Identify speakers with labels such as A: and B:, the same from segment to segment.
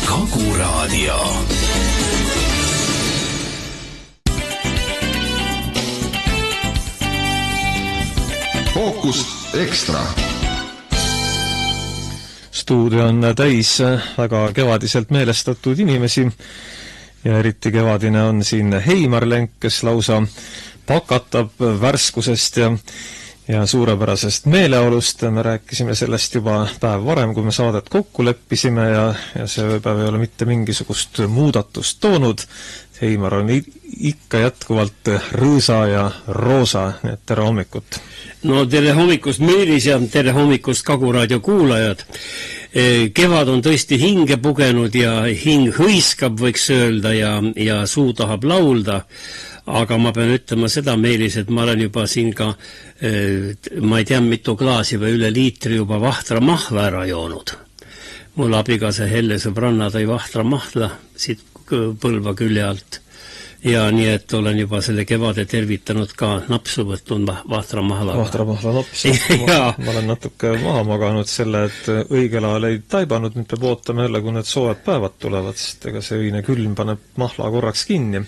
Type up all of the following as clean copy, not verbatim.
A: Kaguraadio. Fookus Ekstra. Stuudio on täis väga kevadiselt meelestatud inimesi ja eriti kevadine on siin Heimar Lenk, kes lausa pakatab värskusest ja suurepärasest meeleolust. Me rääkisime sellest juba päev varem, kui me saadet kokku leppisime ja see päev ei ole mitte mingisugust muudatust toonud. Heimar on ikka jätkuvalt rõõsa ja roosa, nii et tere hommikut!
B: No tere hommikust Meelis ja tere hommikust Kaguraadio kuulajad. Kevad on tõesti hinge pugenud ja hing hõiskab, võiks öelda, ja suu tahab laulda. Aga ma pean ütlema seda, Meelis, et ma olen juba siin ka, ma ei tea, mitu klaasi või üle liitri juba vahtra mahla ära joonud. Mul abikaasa Helle sõbranna tõi vahtra mahla siit Põlva külje alt. Ja nii, et olen juba selle kevade tervitanud ka napsu võtnud vahtra mahla
A: napsu. Ma olen natuke maha maganud selle, et õigel ajal ei taibanud, nüüd peab ootama jälle, kui need soovad päevad tulevad, sest ega see õine külm paneb mahla korraks kinni.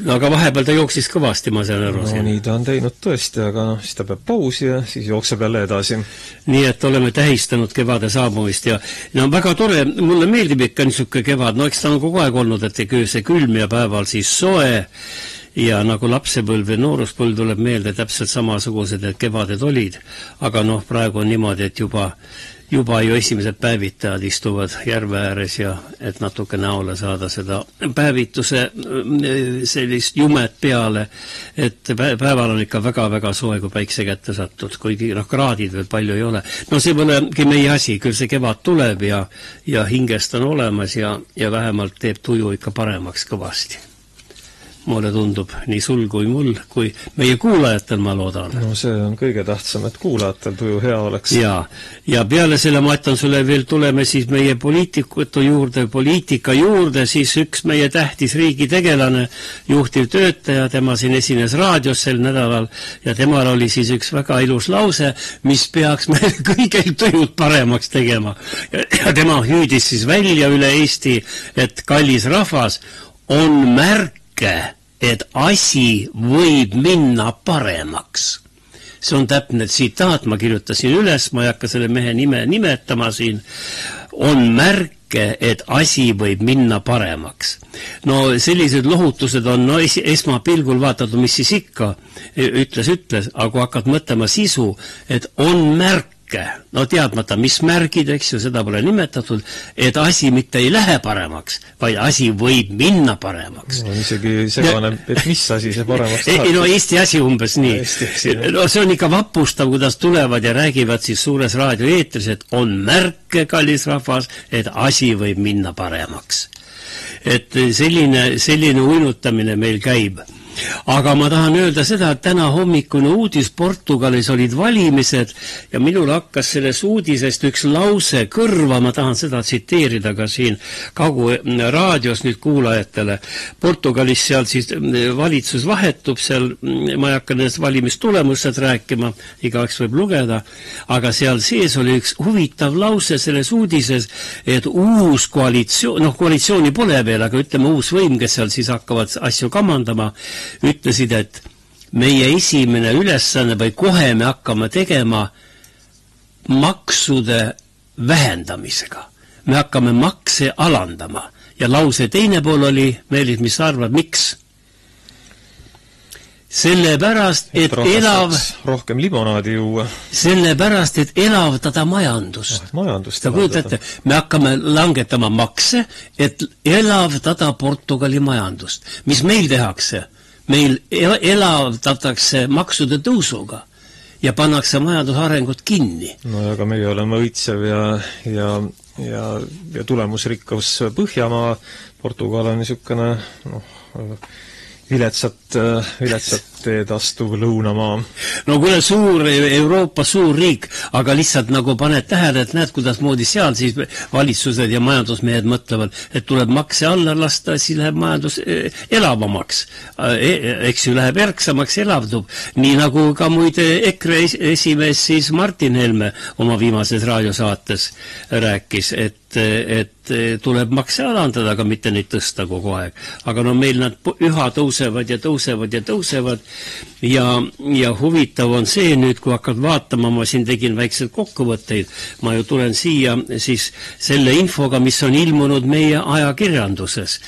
B: No aga vahepeal ta jooksis kõvasti, ma saan aru.
A: No nii ta on teinud tõesti, aga siis ta peab pausi ja siis jookseb jälle edasi.
B: Nii, et oleme tähistanud kevade saabumist ja no väga tore, mulle meeldib ikka niisugune kevad, no eks ta on kogu aeg olnud, et see külm ja päeval siis soe ja nagu lapsepõlv ja nooruspõlv tuleb meelde täpselt samasugused, et kevaded olid, aga noh, praegu on niimoodi, et juba ju esimesed päevitajad istuvad järve ääres ja et natuke näole saada seda päevituse sellist jumet peale, et päeval on ikka väga-väga soe, kui päikse kätte satud, kuigi kraadid veel palju ei ole. No see polegi meie asi, küll see kevad tuleb ja hingest on olemas ja vähemalt teeb tuju ikka paremaks kõvasti. Mulle tundub nii sul kui mul, kui meie kuulajatel, ma loodan.
A: No see on kõige tähtsam, et kuulajatel tuju hea oleks.
B: Ja peale selle ma ütlen sulle veel, tuleme siis meie poliitika juurde, siis üks meie tähtis riigitegelane, juhtiv töötaja, tema siin esines raadios sel nädalal ja temal oli siis üks väga ilus lause, mis peaks meil kõigil tujud paremaks tegema. Ja tema hüüdis siis välja üle Eesti, et kallis rahvas on märke, et asi võib minna paremaks. See on täpne tsitaat, ma kirjutasin üles, ma ei hakka selle mehe nime nimetama siin. On märke, et asi võib minna paremaks. No sellised lohutused on, no esmapilgul vaatad, mis siis ikka ütles, aga kui hakkad mõtlema sisu, et on märke, no teadmata, mis märgid, eks ju, seda pole nimetatud, et asi mitte ei lähe paremaks, vaid asi võib minna paremaks.
A: No isegi segane, et mis asi see paremaks tahab?
B: No Eesti asi umbes nii. No see on ikka vapustav, kuidas tulevad ja räägivad siis suures raadioeetris, et on märke, kallis rahvas, et asi võib minna paremaks. Et selline uinutamine meil käib. Aga ma tahan öelda seda, et täna hommikune uudis Portugalis olid valimised ja minul hakkas selles uudisest üks lause kõrva, ma tahan seda tsiteerida ka siin Kaguraadios nüüd kuulajatele. Portugalis seal siis valitsus vahetub seal, ma ei hakka nendest valimistulemustest rääkima, igaüks võib lugeda, aga seal sees oli üks huvitav lause selles uudises, et uus koalitsioon, koalitsiooni pole veel, aga ütleme uus võim, kes seal siis hakkavad asju kamandama, ütlesid, et meie esimene ülesanne või kohe me hakkame tegema maksude vähendamisega. Me hakkame makse alandama. Ja lause teine pool oli, Meelis, mis sa arvad, miks? Sellepärast, et
A: rohkem limonaadi juua.
B: Sellepärast, et elavdada majandust.
A: Majandust
B: elavdada. Me hakkame langetama makse, et elavdada Portugali majandust. Mis meil tehakse? Meil elavdatakse maksude tõusuga ja pannakse majandusarengut kinni.
A: No aga meie oleme õitsev ja tulemusrikkus Põhjamaa. Portugal on niisugune viletsat ühisteed astuv lõunamaa.
B: No kuule, Euroopa suur riik, aga lihtsalt nagu paned tähele, et näed, kuidas moodi seal siis valitsused ja majandusmehed mõtlevad, et tuleb makse alla lasta, siis läheb majandus elavamaks. Eks ju, läheb erksamaks, elavdub. Nii nagu ka muide EKRE esimees siis Martin Helme oma viimases raadiosaates rääkis, et tuleb makse alandada, aga mitte neid tõsta kogu aeg. Aga no meil nad üha tõusevad ja tõusevad ja tõusevad ja huvitav on see nüüd, kui hakkad vaatama, ma siin tegin väikseid kokkuvõtteid, ma ju tulen siia siis selle infoga, mis on ilmunud meie ajakirjanduses.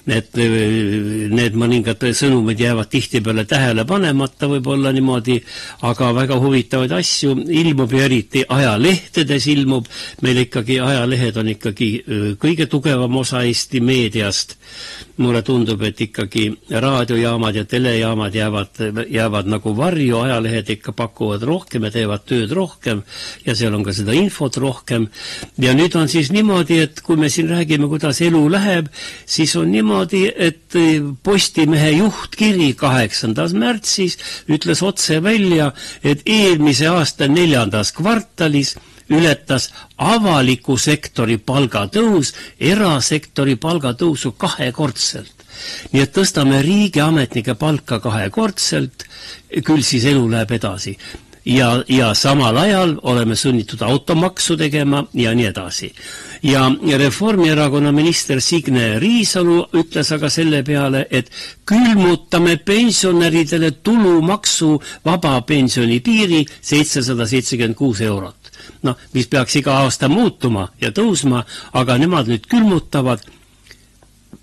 B: Et need mõningad sõnumid jäävad tihtipeale tähele panemata võib-olla niimoodi, aga väga huvitavaid asju ilmub ja eriti ajalehtedes ilmub. Meil ikkagi ajalehed on ikkagi kõige tugevam osa Eesti meediast. Mulle tundub, et ikkagi raadiojaamad ja telejaamad jäävad nagu varju, ajalehed ikka pakuvad rohkem ja teevad tööd rohkem ja seal on ka seda infot rohkem. Ja nüüd on siis niimoodi, et kui me siin räägime, kuidas elu läheb, siis on niimoodi, et Postimehe juhtkiri 8. märtsis ütles otse välja, et eelmise aasta 4. kvartalis ületas avaliku sektori palgatõus erasektori palgatõusu 2-kordselt. Nii et tõstame riigiametnike palka 2-kordselt, küll siis elu läheb edasi. Ja samal ajal oleme sunnitud automaksu tegema ja nii edasi. Ja Reformierakonna minister Signe Riisalu ütles aga selle peale, et külmutame pensionäridele tulumaksu vaba pensioni piiri 776 eurot. No, mis peaks iga aasta muutuma ja tõusma, aga nemad nüüd külmutavad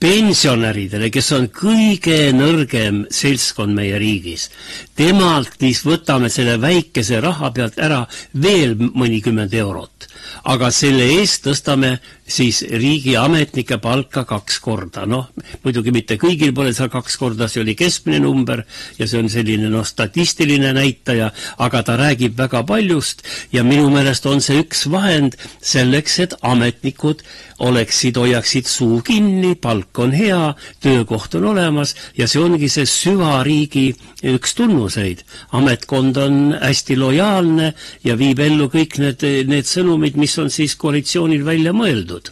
B: pensionäridele, kes on kõige nõrgem seltskond meie riigis. Temalt siis võtame selle väikese raha pealt ära veel mõnikümmend eurot. Aga selle eest tõstame siis riigiametnike palka 2 korda. Noh, muidugi mitte kõigil pole seal 2 korda, see oli keskmine number ja see on selline statistiline näitaja, aga ta räägib väga paljust ja minu meelest on see üks vahend selleks, et ametnikud hoiaksid suu kinni, palk on hea, töökoht on olemas ja see ongi see süvariigi üks tunnuseid. Ametkond on hästi lojaalne ja viib ellu kõik need sõnumid, mis on siis koalitsioonil välja mõeldud.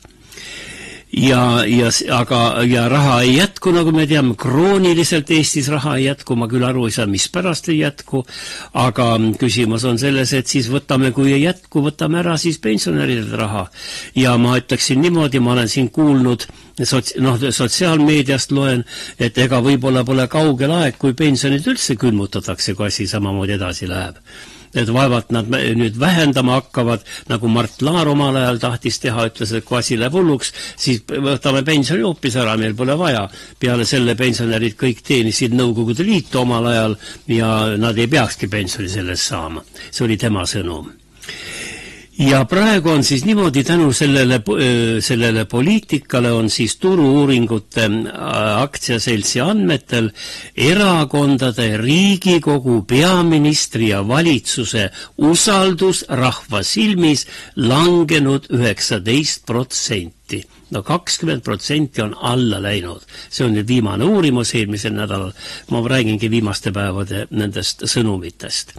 B: Ja raha ei jätku, nagu me teame, krooniliselt Eestis raha ei jätku, ma küll aru ei saa, mis pärast ei jätku, aga küsimus on selles, et siis kui ei jätku, võtame ära siis pensionäridelt raha. Ja ma ütleksin niimoodi, ma olen siin kuulnud, sotsiaalmeediast loen, et ega võib-olla pole kaugel aeg, kui pensionid üldse külmutatakse, kui asi samamoodi edasi läheb. Et vaevalt nad nüüd vähendama hakkavad, nagu Mart Laar omal ajal tahtis teha, ütles, et kui asi läheb hulluks, siis võtame pensioni hoopis ära, meil pole vaja. Peale selle pensionärid kõik teenisid Nõukogude Liitu omal ajal ja nad ei peakski pensioni sellest saama. See oli tema sõnum. Ja praegu on siis niimoodi tänu sellele poliitikale on siis Turu-uuringute aktsiaseltsi andmetel erakondade, Riigikogu, peaministri ja valitsuse usaldus rahva silmis langenud 19%. No 20% on alla läinud. See on nüüd viimane uurimus eelmisel nädalal. Ma räägingi viimaste päevade nendest sõnumitest.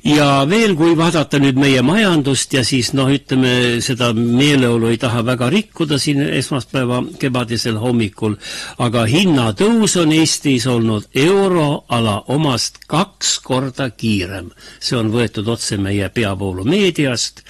B: Ja veel, kui vaadata nüüd meie majandust ja siis ütleme, seda meeleolu ei taha väga rikkuda siin esmaspäeva kevadisel hommikul, aga hinnatõus on Eestis olnud euroala omast 2 korda kiirem. See on võetud otse meie peavoolumeediast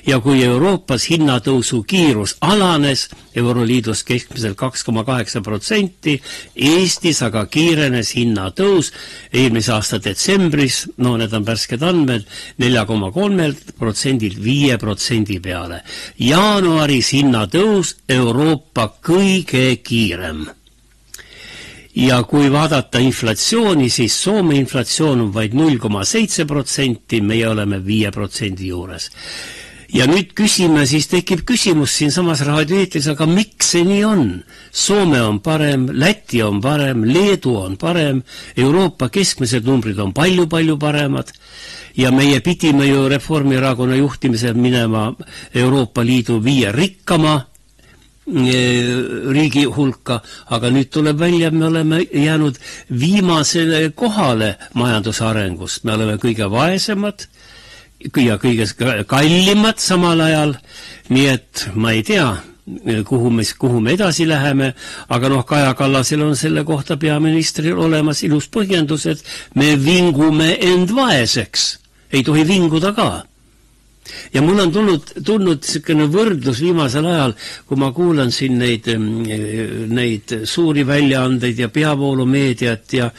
B: ja kui Euroopas hinnatõusu kiirus alanes Euroliidus keskmiselt 2,8%, Eestis aga kiirenes hinnatõus eelmise aasta detsembris, need on värsked andmed, 4,3%-lt 5% peale. Jaanuaris hinnatõus Euroopa kõige kiirem. Ja kui vaadata inflatsiooni, siis Soome inflatsioon on vaid 0,7%, meie oleme 5% juures. Ja nüüd tekib küsimus siin samas raadioeetris, aga miks see nii on? Soome on parem, Läti on parem, Leedu on parem, Euroopa keskmised numbrid on palju-palju paremad ja meie pidime ju Reformierakonna juhtimisel minema Euroopa Liidu 5 rikkama riigi hulka, aga nüüd tuleb välja, me oleme jäänud viimasele kohale majanduse arengust. Me oleme kõige vaesemad ja kõige kallimad samal ajal, nii et ma ei tea, kuhu me edasi läheme, aga Kaja Kallasel on selle kohta peaministril olemas ilus põhjendus, et me vingume end vaeseks. Ei tohi vinguda ka. Ja mul on tulnud selline võrdlus viimasel ajal, kui ma kuulan siin neid suuri väljaandeid ja peavoolumeediat ja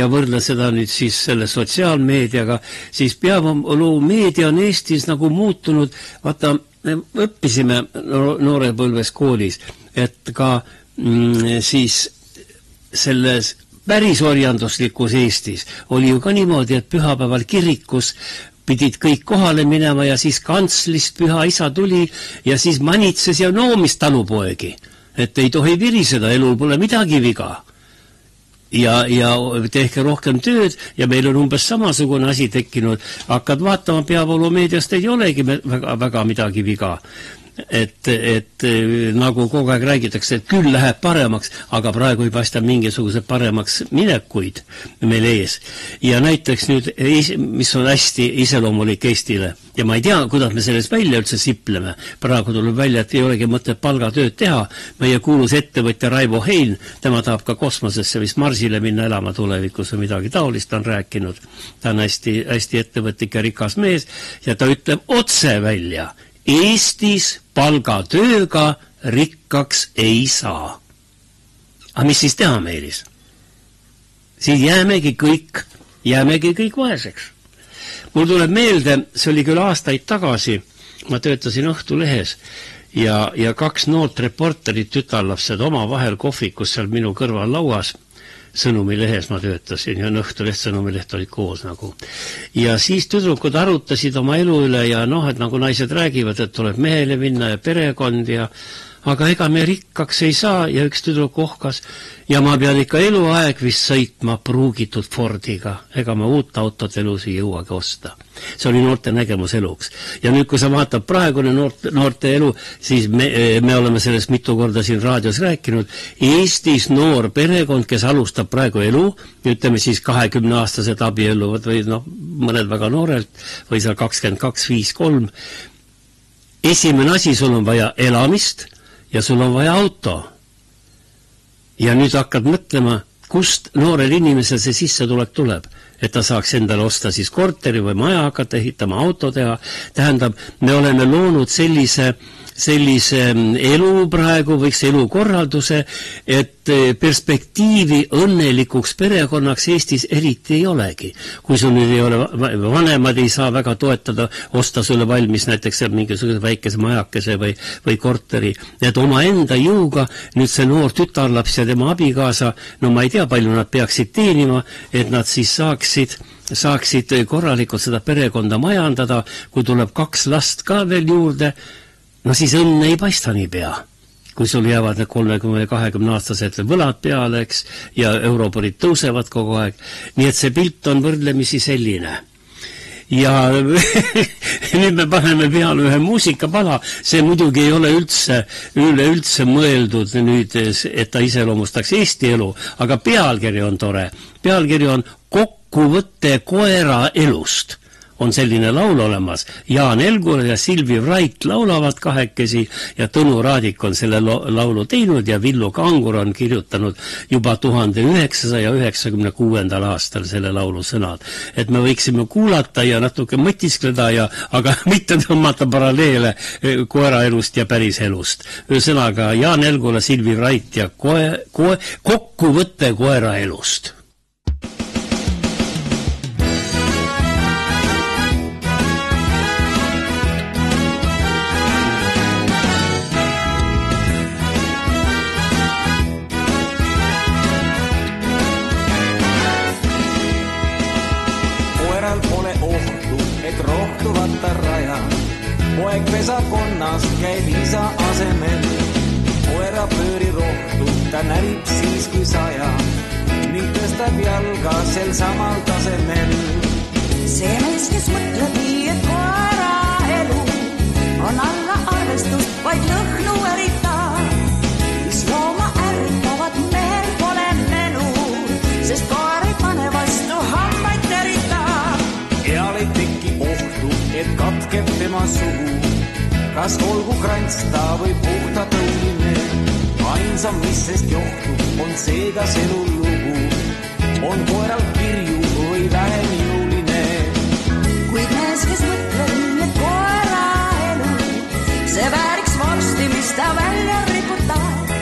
B: võrdlen seda nüüd siis selle sotsiaalmeediaga, siis peavoolumeedia on Eestis nagu muutunud, vaata, me õppisime noorepõlves koolis, et ka siis selles päris orjanduslikus Eestis oli ju ka niimoodi, et pühapäeval kirikus pidid kõik kohale minema ja siis kantslist püha isa tuli ja siis manitses ja noomis talupoegi, et ei tohi viriseda, elul pole midagi viga. Ja tehke rohkem tööd ja meil on umbes samasugune asi tekkinud. Hakkad vaatama peavoolumeediast, ei olegi väga midagi viga. Et nagu kogu aeg räägitakse, et küll läheb paremaks, aga praegu ei paista mingisuguse paremaks minekuid meil ees. Ja näiteks nüüd, mis on hästi iseloomulik Eestile, ja ma ei tea, kuidas me sellest välja üldse sipleme. Praegu tuleb välja, et ei olegi mõtet palgatööd teha. Meie kuulus ettevõtja Raivo Hein, tema tahab ka kosmosesse vist Marsile minna elama tulevikus või midagi taolist on rääkinud. Ta on hästi ettevõtlik ja rikas mees ja ta ütleb otse välja, Eestis palgatööga rikkaks ei saa. Aga mis siis teha meilis? Siis jäämegi kõik vaeseks. Mul tuleb meelde, see oli küll aastaid tagasi, ma töötasin Õhtulehes ja 2 noort reporterit tütarlapsed omavahel kohvikus seal minu kõrval lauas, Sõnumilehes ma töötasin ja Õhtuleht, Sõnumileht olid koos nagu. Ja siis tüdrukud arutasid oma elu üle ja et nagu naised räägivad, et tuleb mehele minna ja perekond ja aga ega me rikkaks ei saa ja üks tüdruk ohkas ja ma pean ikka eluaeg vist sõitma pruugitud Fordiga. Ega ma uut autot elus ei jõuagi osta. See oli noorte nägemus eluks. Ja nüüd, kui sa vaatad praegune noorte elu, siis me oleme sellest mitu korda siin raadios rääkinud. Eestis noor perekond, kes alustab praegu elu, ütleme siis 20-aastased abielluvad või mõned väga noorelt, või seal 22, 5, 3. Esimene asi, sul on vaja elamist ja sul on vaja auto. Ja nüüd hakkad mõtlema, kust noorel inimesel see sissetulek tuleb, et ta saaks endale osta siis korteri või maja hakata ehitama, auto teha. Tähendab, me oleme loonud sellise elu praegu, võiks elukorralduse, et perspektiivi õnnelikuks perekonnaks Eestis eriti ei olegi. Kui sul nüüd ei ole, vanemad ei saa väga toetada, osta sulle valmis näiteks mingisuguse väikese majakese või korteri, et oma enda jõuga nüüd see noor tütarlaps ja tema abikaasa, ma ei tea, palju nad peaksid teenima, et nad siis saaksid korralikult seda perekonda majandada, kui tuleb 2 last ka veel juurde, siis õnne ei paista nii pea. Kui sul jäävad need 30-20-aastased võlad peale, eks, ja euroborid tõusevad kogu aeg. Nii et see pilt on võrdlemisi selline. Ja nüüd me paneme peale ühe muusikapala. See muidugi ei ole üleüldse mõeldud nüüd, et ta iseloomustaks Eesti elu, aga pealkiri on tore. Pealkiri on Kokkuvõte koera elust. On selline laul olemas. Jaan Elgur ja Silvi Vrait laulavad kahekesi ja Tõnu Raadik on selle laulu teinud ja Villu Kangur on kirjutanud juba 1996. aastal selle laulu sõnad. Et me võiksime kuulata ja natuke mõtiskleda, aga mitte tõmmata paralleele koera elust ja päris elust. Ühesõnaga Jaan Elgur ja Silvi Vrait ja Kokkuvõte koera elust.
C: Poeg pesakonnas käib isa asemel. Koera pööri rohtu, ta närib siis kui saja ning tõstab jalga sel samal tasemel.
D: See mees, kes mõtleb nii, et koera elu on alla arvestust, vaid lõhnu eritab.
C: suhu. Kas olgu krantsta või puhta tõuline, ainsam, mis sest johtub, on seegas elulugu. On koeral kirju või vähem jõuline.
D: Kuid mees, kes mõtleb, et koera elu, see vääriks vorsti, mis ta välja riputab,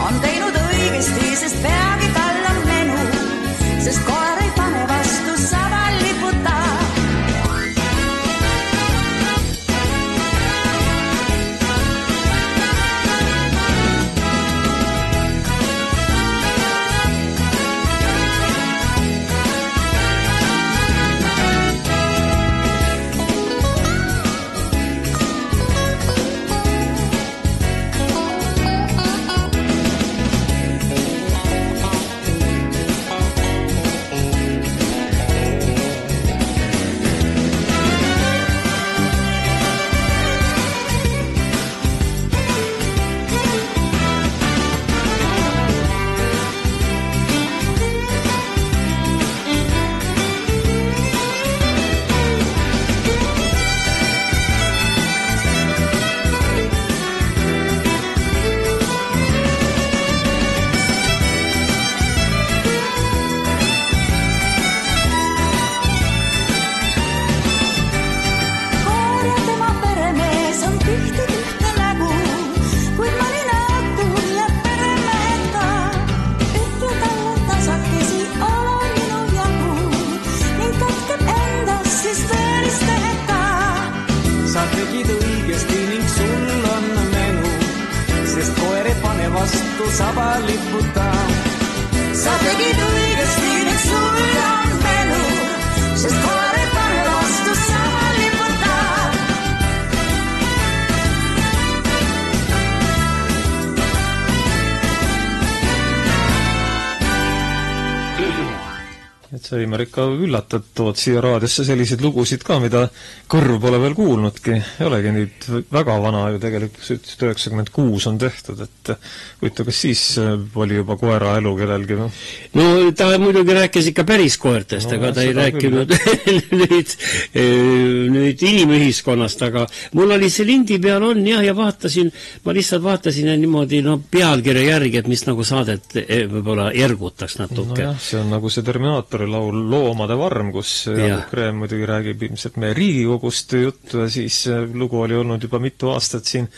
D: on teinud õigesti, sest peagi tal on menu, sest koer ei pane vastu, sama liputab.
A: Seimar ikka üllatad, tood siia raadiosse selliseid lugusid ka, mida kõrv pole veel kuulnudki. Ei olegi nüüd väga vana ju tegelikult, 96 on tehtud, et võitu, kas siis oli juba koera elu kellelgi?
B: No ta muidugi rääkis ikka päris koertest, aga ta ei rääkinud nüüd inimühiskonnast, aga mul oli see lindi peal on jah, ja ma lihtsalt vaatasin niimoodi pealkirja järgi, et mis nagu saadet võib-olla ergutaks natuke.
A: No jah, see on nagu see Terminaatori laul Loomade varm, kus Jaagup Kreem muidugi räägib ilmselt meie Riigikogust juttu ja siis lugu oli olnud juba mitu aastat siin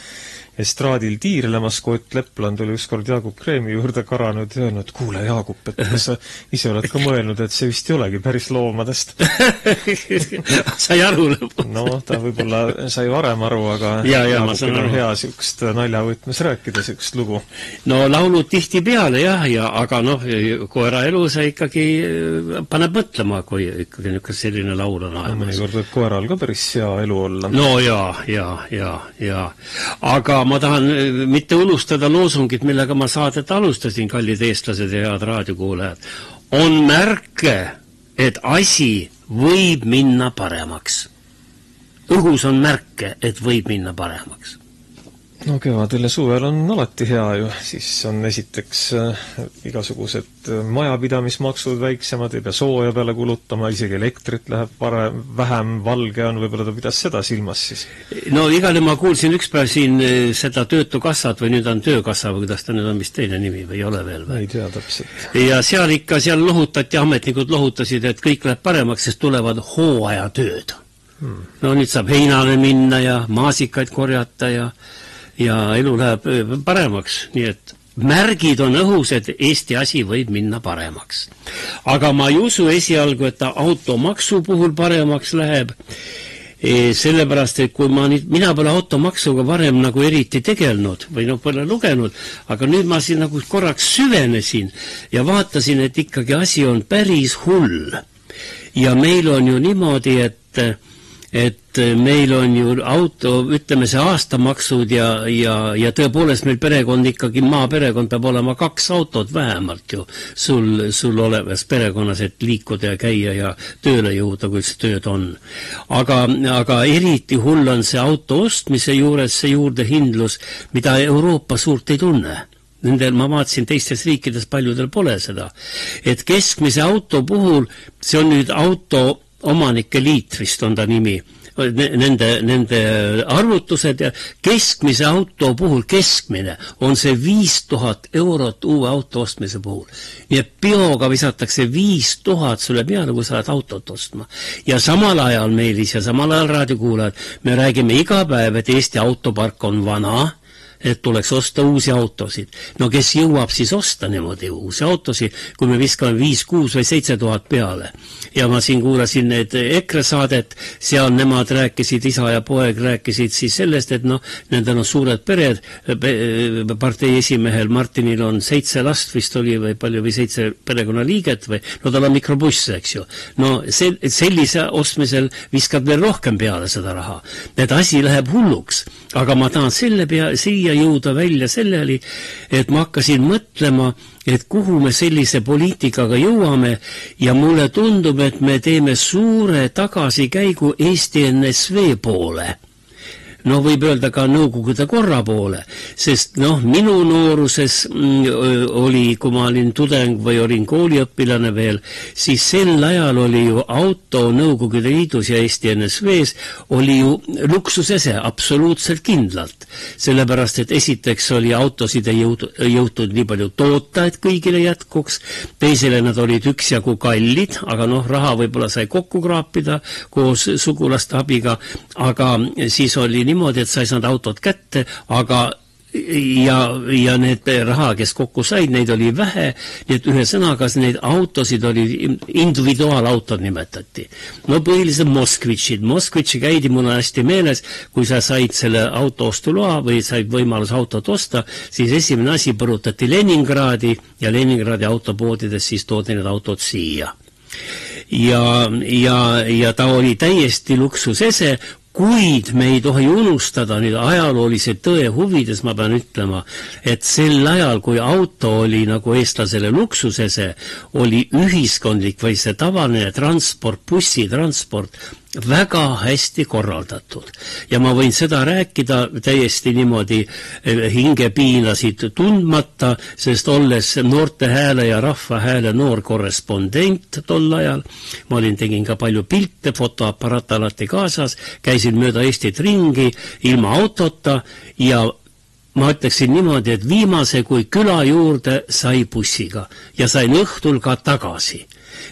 A: estraadil tiirlemas, kui Ott Lepland oli ükskord Jaagup Kreemi juurde karanud ja öelnud, kuule Jaagup, et kas sa ise oled ka mõelnud, et see vist ei olegi päris loomadest.
B: Sai aru lõpuks.
A: No, ta võib-olla sai varem aru, aga Jaagupil on hea siukest naljavõtmes rääkida, siukest lugu.
B: No laulud tihti peale jah, aga koera elu sa ikkagi paneb mõtlema, kui ikkagi niisugune selline laul on aemas.
A: Mõnikord võib koeral ka päris hea elu olla.
B: No ja. Aga ma tahan mitte unustada loosungit, millega ma saadet alustasin, kallid eestlased ja head raadiokuulajad. On märke, et asi võib minna paremaks. Õhus on märke, et võib minna paremaks.
A: No kevadel ja suvel on alati hea ju, siis on esiteks igasugused majapidamismaksud väiksemad, ei pea sooja peale kulutama, isegi elektrit läheb vähem, valge on, võib-olla ta pidas seda silmas siis.
B: No igale ma kuulsin ükspäev siin seda töötukassat või nüüd on töökassa või kuidas ta nüüd on vist teine nimi või ei ole veel või?
A: Ei tea täpselt.
B: Ja seal lohutati, ametnikud lohutasid, et kõik läheb paremaks, sest tulevad hooajatööd. No nüüd saab heinale minna ja maasikaid korjata ja elu läheb paremaks, nii et märgid on õhus, et Eesti asi võib minna paremaks. Aga ma ei usu esialgu, et ta automaksu puhul paremaks läheb, sellepärast, et kui mina pole automaksuga varem nagu eriti tegelnud või pole lugenud, aga nüüd ma siin nagu korraks süvenesin ja vaatasin, et ikkagi asi on päris hull. Ja meil on ju niimoodi, et meil on ju ütleme see aastamaksud ja tõepoolest meil perekond ikkagi, maaperekond peab olema 2 autot vähemalt ju sul olevas perekonnas, et liikuda ja käia ja tööle jõuda, kui see tööd on. Aga eriti hull on see auto ostmise juures see juurdehindlus, mida Euroopa suurt ei tunne. Nendel ma vaatasin teistes riikides, paljudel pole seda. Et keskmise auto puhul, see on nüüd auto Omanike liit vist on ta nimi, nende arvutused ja keskmise auto puhul, keskmine on see 5000 eurot uue auto ostmise puhul. Ja peoga visatakse 5000 sulle peale, kui sa oled autot ostma. Ja samal ajal, Meelis, ja samal ajal raadiokuulajad, me räägime iga päev, et Eesti autopark on vana, et tuleks osta uusi autosid. No kes jõuab siis osta niimoodi uusi autosid, kui me viskame 5, 6 või 7 tuhat peale. Ja ma siin kuulasin need EKRE saadet, seal nemad rääkisid, isa ja poeg rääkisid siis sellest, et nendel on suured pered, partei esimehel Martinil on 7 last vist oli või palju või 7 perekonnaliiget või, tal on mikrobuss, eks ju. Sellise ostmisel viskab veel rohkem peale seda raha. Et asi läheb hulluks, aga ma tahan siia jõuda välja selleli, et ma hakkasin mõtlema, et kuhu me sellise poliitikaga jõuame ja mulle tundub, et me teeme suure tagasikäigu Eesti NSV poole. Võib öelda ka Nõukogude korra poole, sest minu nooruses oli, kui ma olin tudeng või olin kooliõpilane veel, siis sel ajal oli ju auto Nõukogude Liidus ja Eesti NSV-s oli ju luksusese absoluutselt kindlalt. Sellepärast, et esiteks oli autosid ei jõutud nii palju toota, et kõigile jätkuks, teisele nad olid üksjagu kallid, aga raha võib-olla sai kokku kraapida koos sugulaste abiga, aga siis oli niimoodi, et sa ei saanud autot kätte, aga ja need raha, kes kokku said, neid oli vähe, nii et ühe sõnaga neid autosid oli, individuaalautod nimetati. Põhiliselt Moskvitši käidi mul hästi meeles, kui sa said selle auto ostuloa või said võimalus autot osta, siis esimene asi põrutati Leningradi ja Leningradi autopoodides siis toodi need autod siia. Ja ta oli täiesti luksusese, kuid me ei tohi unustada nüüd ajaloolise tõe huvides, ma pean ütlema, et sel ajal, kui auto oli nagu eestlasele luksusese, oli ühiskondlik või see tavaline transport, bussitransport väga hästi korraldatud. Ja ma võin seda rääkida täiesti niimoodi hingepiinasid tundmata, sest olles noorte hääle ja rahva hääle noor korrespondent tol ajal, ma tegin ka palju pilte, fotoaparaat alati kaasas, käisin mööda Eestit ringi ilma autota ja ma ütleksin niimoodi, et viimase kui küla juurde sai bussiga ja sain õhtul ka tagasi.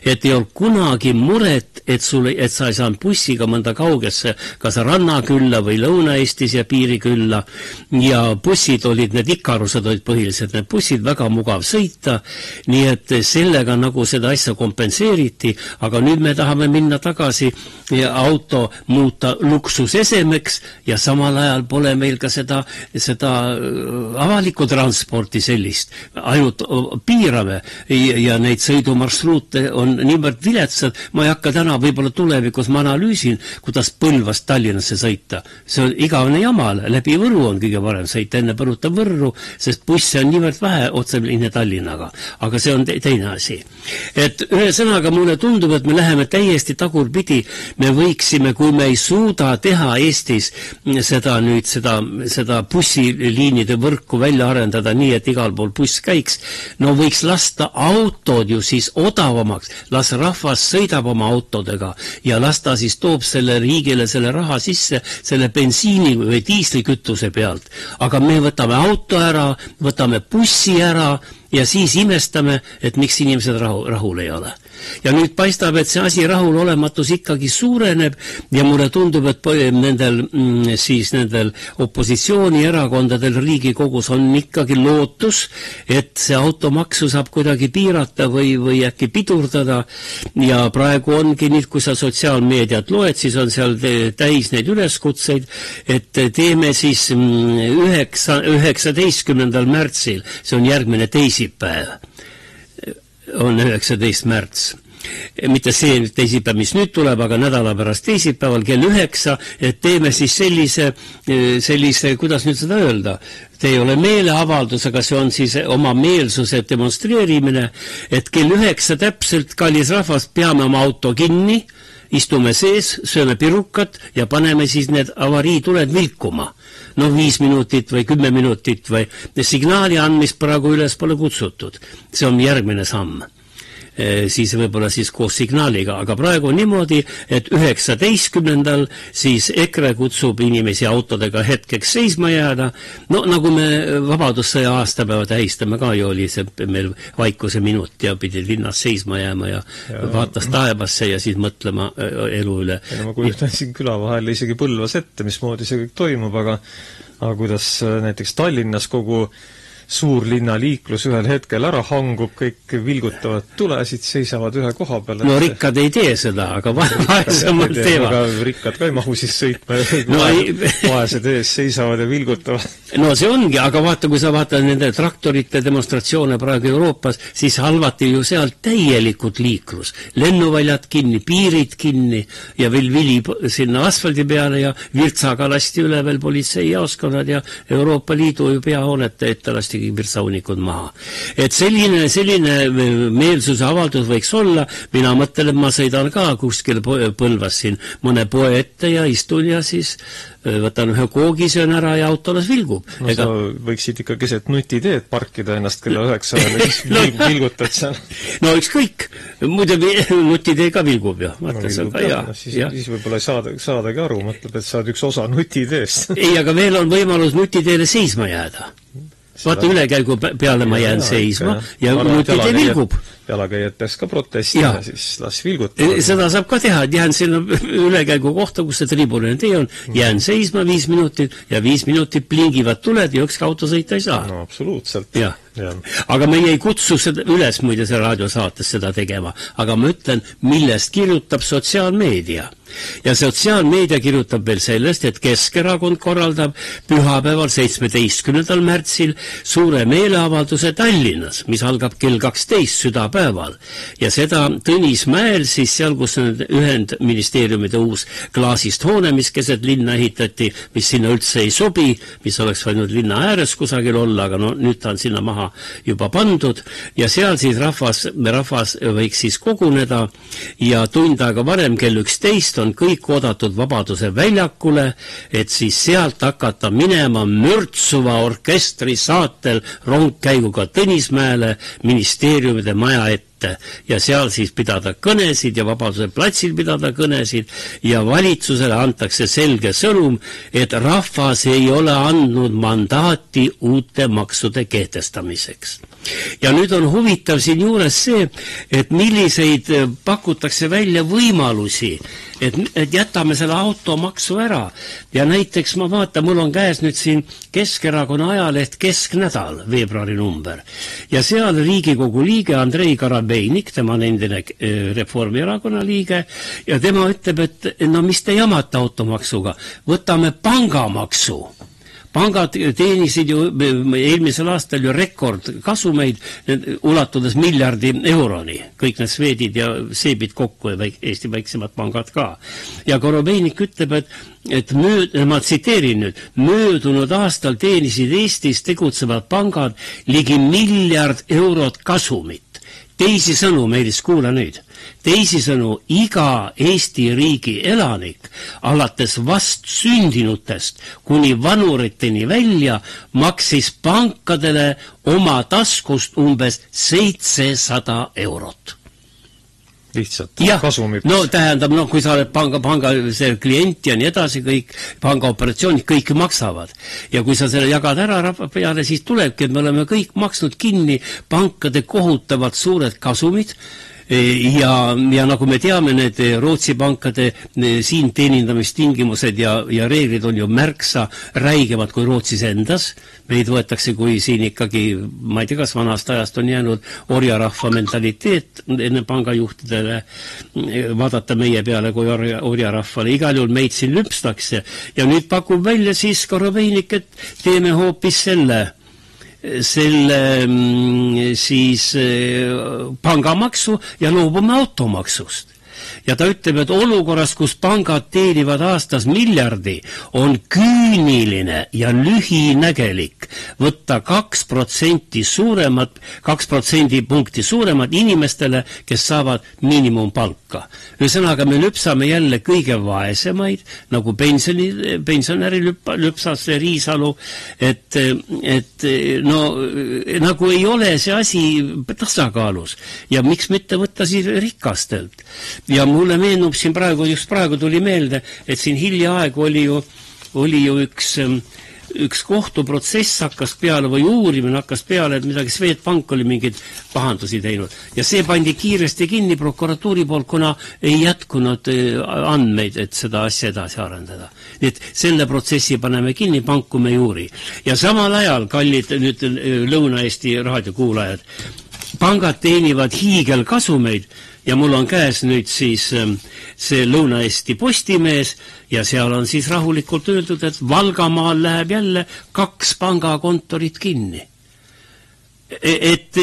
B: Et ei olnud kunagi muret, et sa ei saanud bussiga mõnda kaugesse, kas rannakülla või Lõuna-Eestis ja piirikülla ja bussid olid, need Ikarused olid põhiliselt, need bussid väga mugav sõita, nii et sellega nagu seda asja kompenseeriti, aga nüüd me tahame minna tagasi ja auto muuta luksusesemeks ja samal ajal pole meil ka seda avalikku transporti sellist, ainult piirame ja neid sõidumarsruute on niivõrd viletsad, ma ei hakka täna võib-olla tulevikus, ma analüüsin, kuidas Põlvast Tallinnasse sõita. See on igavene jamal, läbi Võru on kõige parem sõita, enne põruta Võrru, sest busse on niivõrd vähe otse linna Tallinnaga. Aga see on teine asi. Et ühe sõnaga mulle tundub, et me läheme täiesti tagurpidi. Me võiksime, kui me ei suuda teha Eestis seda bussiliinide võrku välja arendada nii, et igal pool buss käiks, võiks lasta autod ju siis odavamaks, las rahvas sõidab oma autodega ja las ta siis toob selle riigile selle raha sisse selle bensiini või diislikütuse pealt. Aga me võtame auto ära, võtame bussi ära ja siis imestame, et miks inimesed rahul ei ole. Ja nüüd paistab, et see asi rahulolematus ikkagi suureneb ja mulle tundub, et nendel opositsioonierakondadel Riigikogus on ikkagi lootus, et see automaksu saab kuidagi piirata või äkki pidurdada ja praegu ongi nüüd, kui sa sotsiaalmeediat loed, siis on seal täis neid üleskutseid, et teeme siis 19. märtsil, see on järgmine teisipäev, on 19. märts. Mitte see teisipäev, mis nüüd tuleb, aga nädala pärast teisipäeval kell 9, et teeme siis sellise, kuidas nüüd seda öelda, te ei ole meeleavaldus, aga see on siis oma meelsuse demonstreerimine, et kell 9 täpselt, kallis rahvas, peame oma auto kinni, istume sees, sööme pirukat ja paneme siis need avariituled vilkuma. 5 minutit või 10 minutit või signaali andmist praegu üles pole kutsutud. See on järgmine samm. siis võib-olla siis koos signaaliga, aga praegu on niimoodi, et 19. siis EKRE kutsub inimesi autodega hetkeks seisma jääda, no nagu me Vabadussõja aastapäeva tähistame ka ju oli see meil vaikuse minut ja pidi linnas seisma jääma ja vaatas taevasse ja siis mõtlema elu üle.
A: Ma kujutan siin küla vahel isegi Põlvas ette, mismoodi see kõik toimub, aga kuidas näiteks Tallinnas kogu suurlinna liiklus ühel hetkel ära hangub, kõik vilgutavad tulesid, seisavad ühe koha peal.
B: No rikkad ei tee seda, aga vaesemad teevad.
A: Aga rikkad ka ei mahu siis sõitma, vaesed ees seisavad ja vilgutavad.
B: No see ongi, aga vaata, kui sa vaatad nende traktorite demonstratsioone praegu Euroopas, siis halvati ju seal täielikult liiklus. Lennuväljad kinni, piirid kinni ja veel vili sinna asfaldi peale ja virtsaga lasti üle veel politseijaoskonnad ja Euroopa Liidu peahoonete ette lasti virtsaunikud maha. Et selline meelsuse avaldus võiks olla, mina mõtlen, ma sõidan ka kuskil Põlvas siin mõne poe ette ja istun ja siis võtan ühe koogi, söön ära ja autolas vilgub.
A: No sa võiksid ikka keset nutiteed parkida ennast kella 9 ja siis vilgutad seal.
B: No ükskõik, muidugi nutitee ka vilgub ju.
A: Siis võib-olla saadagi aru, mõtleb, et saad üks osa nutiteest.
B: Ei, aga veel on võimalus nutiteele seisma jääda. Vaata ülekäigu peale ma jään seisma ja nutitee vilgub.
A: Jalakäijateks ka protestina, siis las vilgutab.
B: Seda saab ka teha, et jään sinna ülekäigu kohta, kus see tribuline tee on, jään seisma 5 minutit ja 5 minutit plingivad tuled ja ükski auto sõita ei saa.
A: No absoluutselt.
B: Ja. Aga meie ei kutsu seda üles muide see raadiosaates seda tegema, aga ma ütlen, millest kirjutab sotsiaalmeedia. Ja sotsiaalmeedia kirjutab veel sellest, et Keskerakond korraldab pühapäeval 17. märtsil suure meeleavalduse Tallinnas, mis algab kell 12 südapäeval. Ja seda Tõnismäel, siis seal, kus on ühendministeeriumide uus klaasist hoone, mis keset linna ehitati, mis sinna üldse ei sobi, mis oleks võinud linna ääres kusagil olla, aga no nüüd ta on sinna maha juba pandud ja seal siis rahvas võiks siis koguneda ja tund aega varem kell 11 on kõik oodatud Vabaduse väljakule, et siis sealt hakata minema mürtsuva orkestri saatel rongkäiguga Tõnismäele ministeeriumide maja ette ja seal siis pidada kõnesid ja Vabaduse platsil pidada kõnesid ja valitsusele antakse selge sõnum, et rahvas ei ole andnud mandaati uute maksude kehtestamiseks. Ja nüüd on huvitav siin juures see, et milliseid pakutakse välja võimalusi, et jätame selle automaksu ära ja näiteks ma vaatan, mul on käes nüüd siin Keskerakonna ajaleht Kesknädal, veebruari number ja seal Riigikogu liige Andrei Karabeinik, tema on endine Reformierakonna liige ja tema ütleb, et no mis te jamate automaksuga, võtame pangamaksu. Pangad teenisid ju eelmisel aastal ju rekordkasumeid ulatudes miljardi euroni. Kõik need Swedid ja Seebid kokku ja Eesti väiksemad pangad ka. Ja Korobeinik ütleb, et ma tsiteerin nüüd, möödunud aastal teenisid Eestis tegutsevad pangad ligi miljard eurot kasumit. Teisisõnu, Meelis, kuula nüüd. Teisisõnu, iga Eesti riigi elanik, alates vast sündinutest kuni vanuriteni välja, maksis pankadele oma taskust umbes 700 eurot.
A: Lihtsalt
B: ja,
A: kasumit.
B: No tähendab, no kui sa oled panga see klient ja nii edasi, kõik pangaoperatsioonid, kõik maksavad. Ja kui sa selle jagad ära rahva peale, siis tulebki, et me oleme kõik maksnud kinni pankade kohutavad suured kasumid ja nagu me teame, need Rootsi pankade siin teenindamistingimused ja reeglid on ju märksa räigemad kui Rootsis endas. Meid võetakse, kui siin ikkagi, ma ei tea, kas vanast ajast on jäänud orjarahva mentaliteet enne pangajuhtidele vaadata meie peale kui orjarahvale. Igal juhul meid siin lüpstakse ja nüüd pakub välja siis Korobeinik, et teeme hoopis selle siis pangamaksu ja loobume automaksust. ja ta ütleb, et olukorras, kus pangad teenivad aastas miljardi, on küüniline ja lühinägelik võtta 2% suuremat, 2% punkti suuremat inimestele, kes saavad miinimumpalka. Ühesõnaga, me lüpsame jälle kõige vaesemaid, nagu pensionäri lüpsas Riisalu, et no nagu ei ole see asi tasakaalus ja miks mitte võtta siis rikastelt. Ja mulle meenub siin just praegu tuli meelde, et siin hiljaaegu oli ju üks kohtuprotsess hakkas peale või uurimine hakkas peale, et midagi Swedbank oli mingeid pahandusi teinud. Ja see pandi kiiresti kinni prokuratuuri poolt, kuna ei jätkunud andmeid, et seda asja edasi arendada. Nii et selle protsessi paneme kinni, pankume juuri. Ja samal ajal, kallid nüüd Lõuna-Eesti raadiokuulajad, pangad teenivad hiigelkasumeid ja mul on käes nüüd siis see Lõuna-Eesti Postimees ja seal on siis rahulikult öeldud, et Valgamaal läheb jälle 2 pangakontorit kinni. Et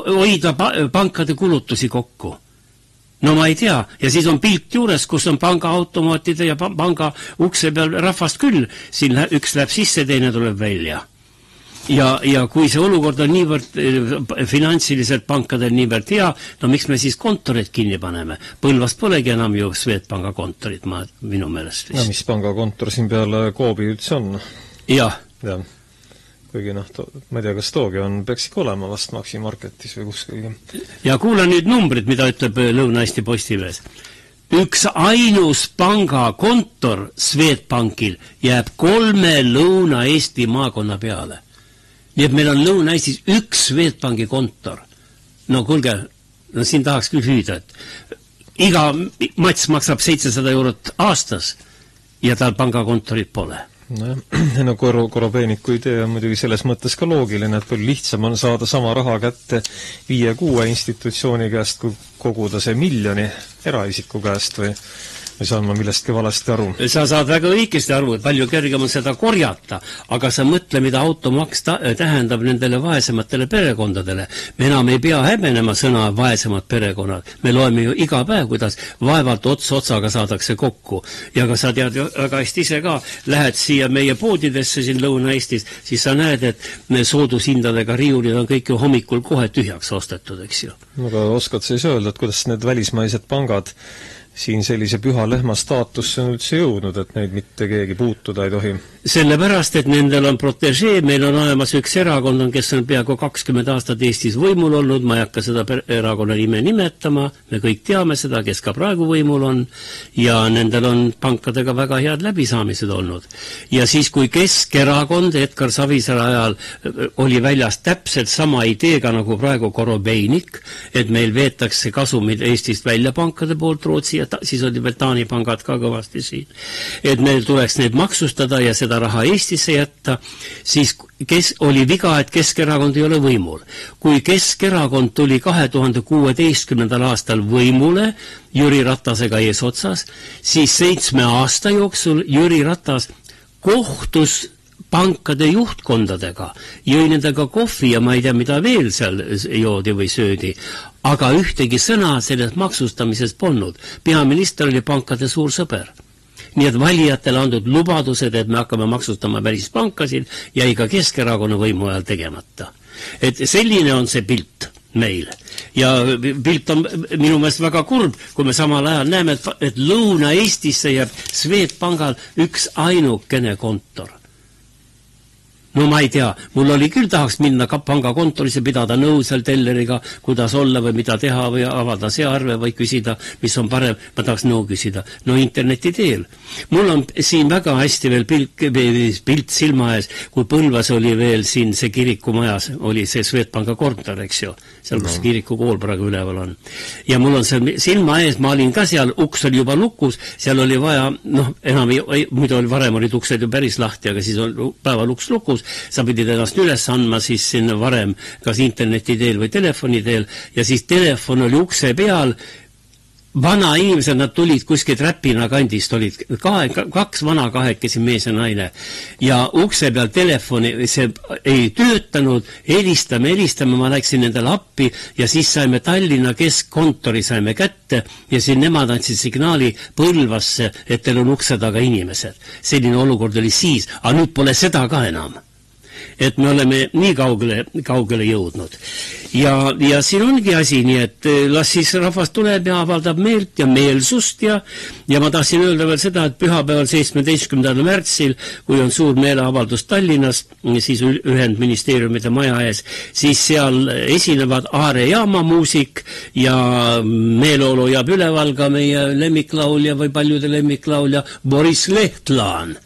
B: hoida pankade kulutusi kokku. No ma ei tea, ja siis on pilt juures, kus on pangaautomaatide ja panga ukse peal rahvast küll, siin üks läheb sisse, teine tuleb välja. Ja kui see olukord on niivõrd finantsiliselt pankadel niivõrd hea, no miks me siis kontorid kinni paneme? Põlvas polegi enam ju Swedbanka kontorid, minu meelest vist.
A: Ja mis pangakontor siin peale Koobi üldse on?
B: Jah.
A: Ja. Kuigi ma ei tea, kas toogi peaks ikka olema vast Maxi Marketis või kuskil. Ja
B: kuula nüüd numbrid, mida ütleb Lõuna-Eesti Postimees. Üks ainus pangakontor Swedbankil jääb 3 Lõuna-Eesti maakonna peale. Nii et meil on Lõuna-Eestis üks Swedbanki kontor. No kuulge, siin tahaks küll hüüda, et iga mats maksab 700 eurot aastas ja tal pangakontorit pole.
A: No Korobeeniku idee on muidugi selles mõttes ka loogiline, et palju lihtsam on saada sama raha kätte 5-6 institutsiooni käest, kui koguda see miljoni eraisiku käest või saan ma millestki valesti aru.
B: Sa saad väga õigesti aru, et palju kergem on seda korjata, aga sa mõtle, mida automaks tähendab nendele vaesematele perekondadele. Me enam ei pea häbenema sõna vaesemad perekonnad. Me loeme ju iga päev, kuidas vaevalt otsaga saadakse kokku. Ja ka sa tead väga hästi ise ka, lähed siia meie poodidesse siin Lõuna-Eestis, siis sa näed, et soodushindadega riiulid on kõik ju hommikul kohe tühjaks ostetud, eks ju.
A: Aga oskad sa siis öelda, et kuidas need välismaised pangad siin sellise püha lehma staatusse on üldse jõudnud, et neid mitte keegi puutuda ei tohi?
B: Sellepärast, et nendel on protegee, meil on olemas üks erakond, kes on peaaegu 20 aastat Eestis võimul olnud, ma ei hakka seda erakonna nime nimetama, me kõik teame seda, kes ka praegu võimul on, ja nendel on pankadega väga head läbisaamised olnud. Ja siis, kui Keskerakond Edgar Savisaare ajal oli väljas täpselt sama ideega nagu praegu Korobeinik, et meil veetakse kasumid Eestist välja pankade poolt Rootsi ja siis oli veel Taani pangad ka kõvasti siin. Et meil tuleks neid maksustada ja seda raha Eestisse jätta, siis oli viga, et Keskerakond ei ole võimul. Kui Keskerakond tuli 2016. aastal võimule Jüri Ratasega eesotsas, siis 7 aasta jooksul Jüri Ratas kohtus pankade juhtkondadega, jõi nendega kohvi ja ma ei tea, mida veel seal joodi või söödi, aga ühtegi sõna sellest maksustamisest polnud. Peaminister oli pankade suur sõber. Nii et valijatele andnud lubadused, et me hakkame maksustama välispankasid, jäi ka Keskerakonna võimu ajal tegemata. Et selline on see pilt meil. Ja pilt on minu meelest väga kurb, kui me samal ajal näeme, et Lõuna-Eestisse jääb Swedbankal üks ainukene kontor. No ma ei tea, mul oli küll tahaks minna pangakontorisse, pidada nõu seal telleriga, kuidas olla või mida teha või avada see arve või küsida, mis on parem, ma tahaks nõu küsida. No interneti teel. Mul on siin väga hästi veel pilt silma ees, kui Põlvas oli veel siin see kirikumajas, oli see Swedbanka kontor, eks ju, seal kus kirikukool praegu üleval on. Ja mul on seal silma ees, ma olin ka seal, uks oli juba lukus, seal oli vaja, enam muidu varem olid uksed ju päris lahti, aga siis on päeval uks lukus, sa pidid ennast üles andma siis sinna varem, kas interneti teel või telefoni teel, ja siis telefon oli ukse peal, vana inimesed, nad tulid kuskilt Räpina kandist, olid kaks vana kahekesi, mees ja naine. Ja ukse peal telefoni, see ei töötanud, helistame, ma läksin nendele appi ja siis saime Tallinna keskkontori saime kätte ja siin nemad andsid signaali Põlvasse, et teil on ukse taga inimesed. Selline olukord oli siis, aga nüüd pole seda ka enam. Et me oleme nii kaugele jõudnud. Ja siin ongi asi, nii et las siis rahvas tuleb ja avaldab meelt ja meelsust ja ma tahtsin öelda veel seda, et pühapäeval 17. märtsil, kui on suur meeleavaldus Tallinnas, siis ühendministeeriumide maja ees, siis seal esinevad Aare Jaama muusik ja meeleolu jääb üleval ka meie lemmiklaulja või paljude lemmiklaulja Boris Lehtlaan.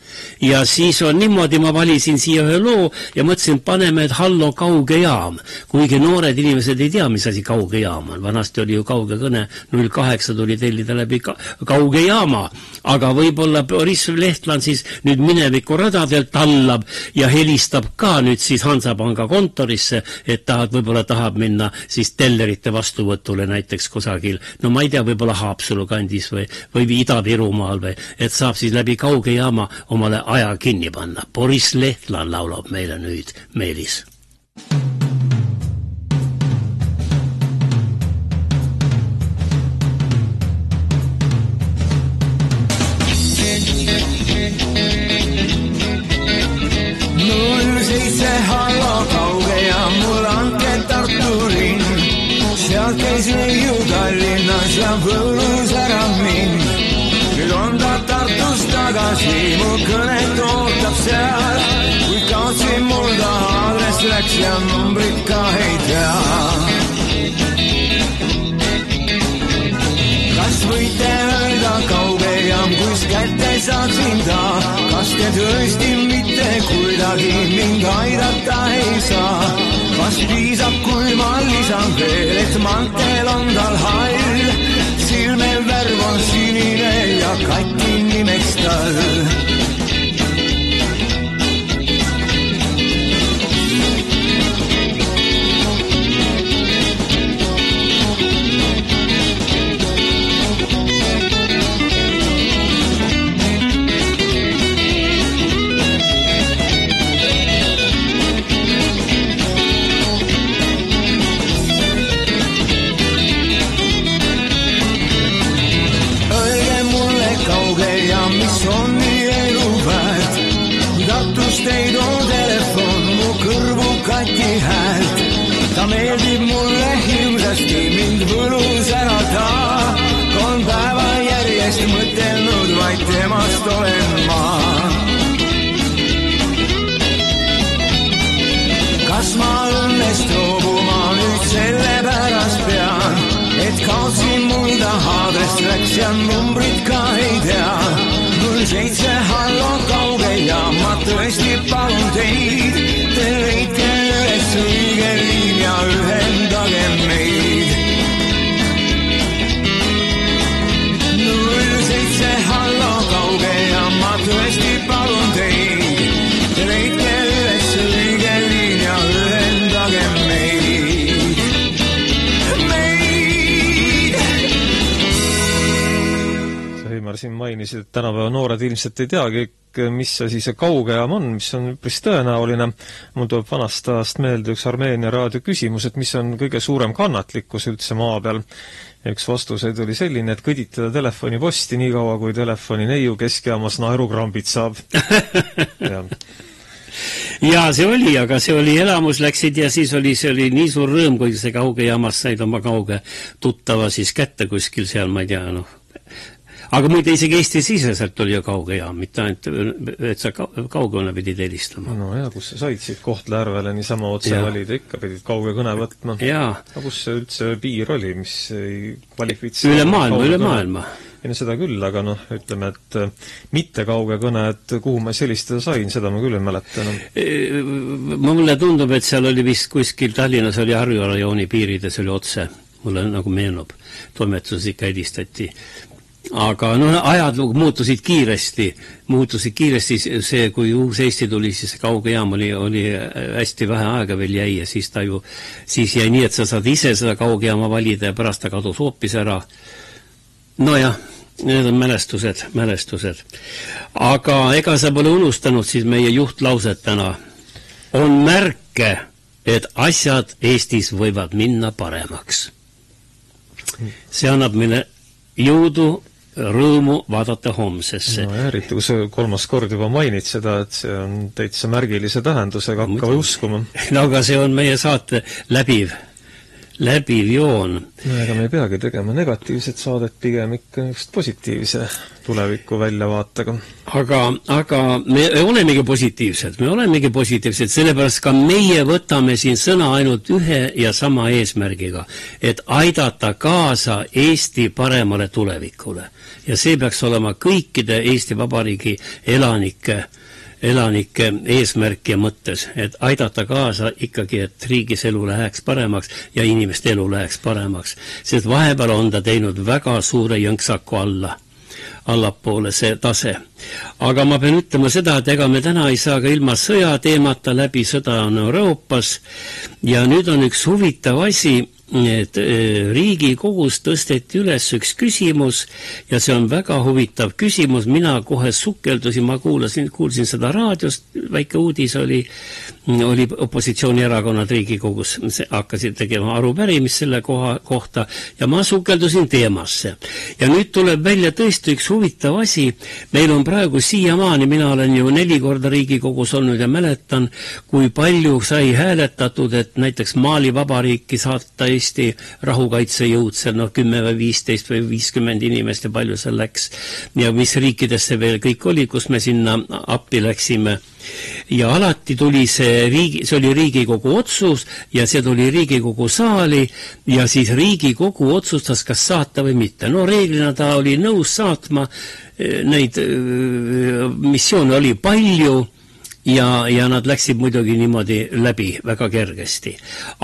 B: Ja siis on niimoodi, ma valisin siia ühe loo ja mõtlesin, paneme, et hallo kauge jaam. Kuigi noored inimesed ei tea, mis asi kauge jaam on. Vanasti oli ju kauge kõne, 08 tuli tellida läbi kauge jaama. Aga võib-olla Boris Lehtlaan siis nüüd mineviku radadelt tallab ja helistab ka nüüd siis Hansapanga kontorisse, et võib-olla tahab minna siis tellerite vastuvõtule näiteks kusagil, no ma ei tea, võib-olla Haapsalu kandis või Ida-Virumaal või, et saab siis läbi kauge jaama omale aja kinni panna. Boris Lehtlaan laulab meile nüüd Meelis.
C: Hallo kauge ja mul andke Tartu linn. Seal käisin ju Tallinnas ja Võlus ära mind. Nüüd on ta Tartus tagasi, mu kõnet ootab seal. Kui kaotsin mul ta aadress läks ja numbrit ka ei tea. Kas võite öelda kauge ja kus kätte saaksin ta? Kas te tõesti mitte kuidagi mind aidata ei saa? Kas piisab, kui ma lisan veel, et mantel on tal hall? Silmel värv on sinine ja Kati nimeks tal. Teid on telefon, mu kõrvu Kati häält. Ta meeldib mulle hirmsasti, mind Võlus ära ta. 3 päeva järjest mõtelnud, vaid temast olen ma. Kas ma õnnest loobuma nüüd sellepärast pean, et kaotsin mul ta aadress läks ja numbrit ka ei tea. 07 hallo kauge ja ma tõesti palun teid, te leidke üles õige liin ja ühendage meid. 07 hallo kauge ja ma tõesti palun teid, te leidke üles õige liin ja ühendage meid.
A: Siin mainisid, et tänapäeva noored ilmselt ei teagi, mis asi see kauge jaam on, mis on üpris tõenäoline. Mul tuleb vanast ajast meelde üks Armeenia raadio küsimus, et mis on kõige suurem kannatlikkus üldse maa peal. Üks vastuseid oli selline, et kõditada telefoni posti nii kaua, kui telefoni neiu keskjaamas naerukrambid saab.
B: Ja see oli, aga see oli elamus läksid ja siis oli nii suur rõõm, kui see kauge jaamas said oma kauge tuttava siis kätte kuskil seal, ma ei tea, noh. Aga muide isegi Eesti siseselt oli ju kauge jaam, mitte ainult, et sa kaugele pidid helistama.
A: No ja, kus sa said siit Kohtla-Järvele niisama otse valida, ikka pidid kauge kõne võtma. Aga kus see üldse piir oli, mis ei kvalifitsi?
B: Üle maailma.
A: Ei, seda küll, aga noh, ütleme, et mitte kauge kõne, et kuhu ma helistada sain, seda ma küll ei mäleta.
B: Mulle tundub, et seal oli vist kuskil Tallinnas oli Harju rajooni piirides oli otse. Mulle nagu meenub. Toimetuses ikka helistati. Aga ajad muutusid kiiresti see, kui uus Eesti tuli, siis kauge jaam oli hästi vähe aega veel jäi ja siis jäi nii, et sa saad ise seda kauge jaama valida ja pärast ta kadus hoopis ära. Nojah, need on mälestused. Aga ega sa pole unustanud siis meie juhtlauset täna. On märke, et asjad Eestis võivad minna paremaks. See annab meile jõudu, rõõmu vaadata homsesse.
A: No eriti, kui sa 3. kord juba mainid seda, et see on täitsa märgilise tähendusega, hakka või uskuma.
B: No aga see on meie saate läbiv joon.
A: No ega me ei peagi tegema negatiivset saadet, pigem ikka just positiivse tuleviku väljavaatega.
B: Aga me olemegi positiivsed, sellepärast ka meie võtame siin sõna ainult ühe ja sama eesmärgiga, et aidata kaasa Eesti paremale tulevikule. Ja see peaks olema kõikide Eesti Vabariigi elanike eesmärk ja mõttes, et aidata kaasa ikkagi, et riigis elu läheks paremaks ja inimeste elu läheks paremaks. Sest vahepeal on ta teinud väga suure jõnksaku allapoole see tase. Aga ma pean ütlema seda, et ega me täna ei saa ka ilma sõja teemata läbi, sõda on Euroopas ja nüüd on üks huvitav asi, et Riigikogus tõsteti üles üks küsimus ja see on väga huvitav küsimus, mina kohe sukeldusin, ma kuulsin seda raadiost, väike uudis oli opositsioonierakonnad Riigikogus, hakkasid tegema arupärimist selle kohta ja ma sukeldusin teemasse. Ja nüüd tuleb välja tõesti üks huvitav asi, meil on praegu siiamaani, mina olen ju 4 korda Riigikogus olnud ja mäletan, kui palju sai hääletatud, et näiteks Mali Vabariiki saata Eesti rahukaitsejõud, seal 10 või 15 või 50 inimest ja palju seal läks ja mis riikidesse veel kõik oli, kus me sinna appi läksime ja alati tuli see oli Riigikogu otsus ja see tuli Riigikogu saali ja siis Riigikogu otsustas, kas saata või mitte. No reeglina ta oli nõus saatma, neid missioone oli palju ja nad läksid muidugi niimoodi läbi väga kergesti.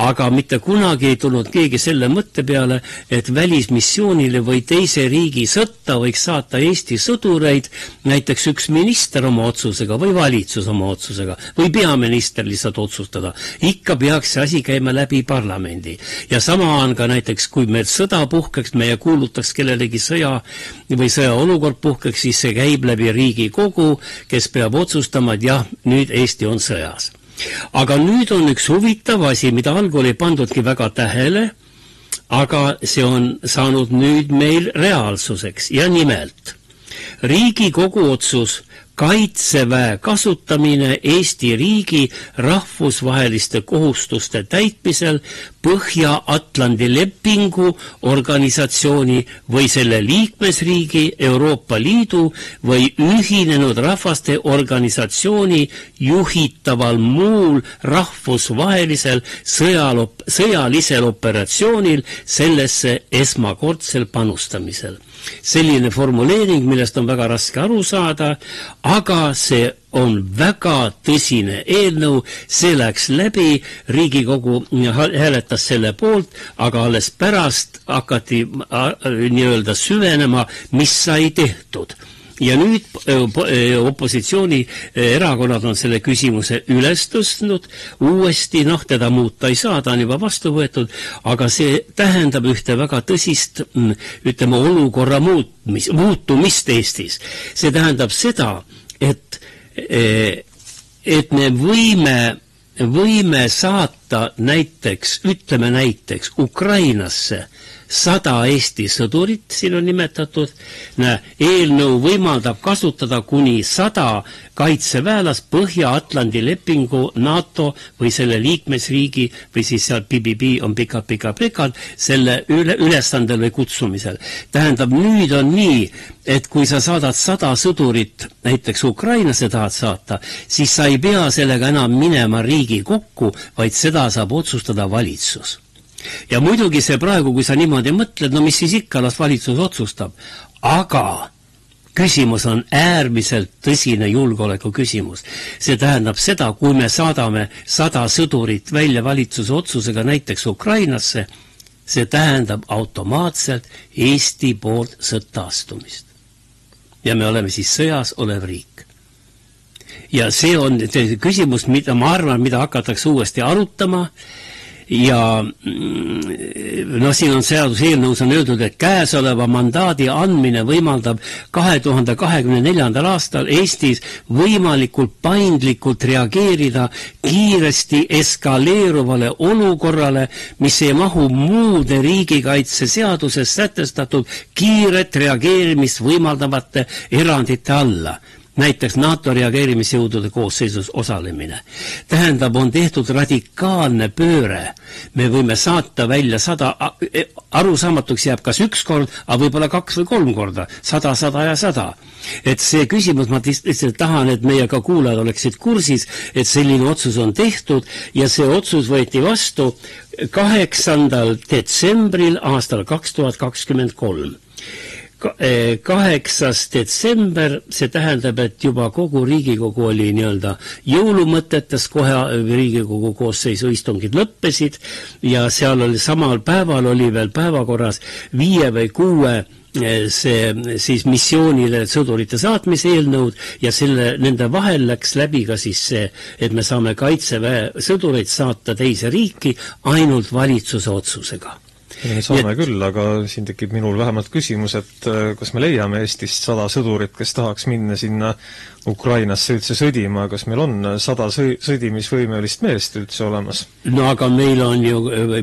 B: Aga mitte kunagi ei tulnud keegi selle mõtte peale, et välismissioonile või teise riigi sõtta võiks saata Eesti sõdureid, näiteks üks minister oma otsusega või valitsus oma otsusega või peaminister lihtsalt otsustada. Ikka peaks see asi käima läbi parlamendi. Ja sama on ka näiteks, kui meil sõda puhkeks, meie kuulutaks kellelegi sõja või sõjaolukord puhkeks, siis see käib läbi Riigikogu, kes peab otsustama, et jah, nüüd Eesti on sõjas. Aga nüüd on üks huvitav asi, mida algul ei pandudki väga tähele, aga see on saanud nüüd meil reaalsuseks ja nimelt Riigikogu otsus Kaitseväe kasutamine Eesti riigi rahvusvaheliste kohustuste täitmisel Põhja-Atlandi lepingu organisatsiooni või selle liikmesriigi Euroopa Liidu või Ühinenud Rahvaste Organisatsiooni juhitaval muul rahvusvahelisel sõjalisel operatsioonil sellesse esmakordsel panustamisel. Selline formuleering, millest on väga raske aru saada, aga see on väga tõsine eelnõu, see läks läbi, Riigikogu hääletas selle poolt, aga alles pärast hakati nii-öelda süvenema, mis sai tehtud. Ja nüüd opositsiooni erakonnad on selle küsimuse üles tõstnud, uuesti, teda muuta ei saa, ta on juba vastu võetud, aga see tähendab ühte väga tõsist, ütleme, olukorra muutumist Eestis. See tähendab seda, et me võime saata näiteks, ütleme näiteks Ukrainasse 100 Eesti sõdurit, siin on nimetatud, eelnõu võimaldab kasutada kuni 100 kaitseväelast Põhja-Atlandi lepingu, NATO või selle liikmesriigi või siis seal PBB on pikad, selle ülestandel või kutsumisel. Tähendab, nüüd on nii, et kui sa saadad 100 sõdurit, näiteks Ukrainasse tahad saata, siis sa ei pea sellega enam minema riigi kokku, vaid seda saab otsustada valitsus. Ja muidugi see praegu, kui sa niimoodi mõtled, mis siis ikka, las valitsus otsustab. Aga küsimus on äärmiselt tõsine julgeoleku küsimus. See tähendab seda, kui me saadame 100 sõdurit välja valitsuse otsusega näiteks Ukrainasse, see tähendab automaatselt Eesti poolt sõtta astumist. Ja me oleme siis sõjas olev riik. Ja see on küsimus, mida ma arvan, mida hakatakse uuesti arutama. ja siin on seaduseelnõus on öeldud, et käesoleva mandaadi andmine võimaldab 2024. aastal Eestis võimalikult paindlikult reageerida kiiresti eskaleeruvale olukorrale, mis ei mahu muude riigikaitse seaduses sätestatud kiiret reageerimist võimaldavate erandite alla. Näiteks NATO reageerimisjõudude koosseisus osalemine. Tähendab, on tehtud radikaalne pööre. Me võime saata välja 100, arusaamatuks jääb kas üks kord, aga võib-olla 2 või 3 korda, 100, 100 ja 100. Et see küsimus, ma lihtsalt tahan, et meie ka kuulajad oleksid kursis, et selline otsus on tehtud ja see otsus võeti vastu 8. detsembril aastal 2023. 8. detsember, see tähendab, et juba kogu Riigikogu oli nii-öelda jõulumõtetes, kohe Riigikogu koosseisu istungid lõppesid ja seal oli samal päeval oli veel päevakorras 5 või 6 see siis missioonile sõdurite saatmise eelnõud ja nende vahel läks läbi ka siis see, et me saame kaitseväe sõdureid saata teise riiki ainult valitsuse otsusega.
A: Me saame küll, aga siin tekib minul vähemalt küsimus, et kas me leiame Eestist 100 sõdurit, kes tahaks minna sinna Ukrainasse üldse sõdima, kas meil on 100 sõdimisvõimelist meest üldse olemas?
B: No aga meil on ju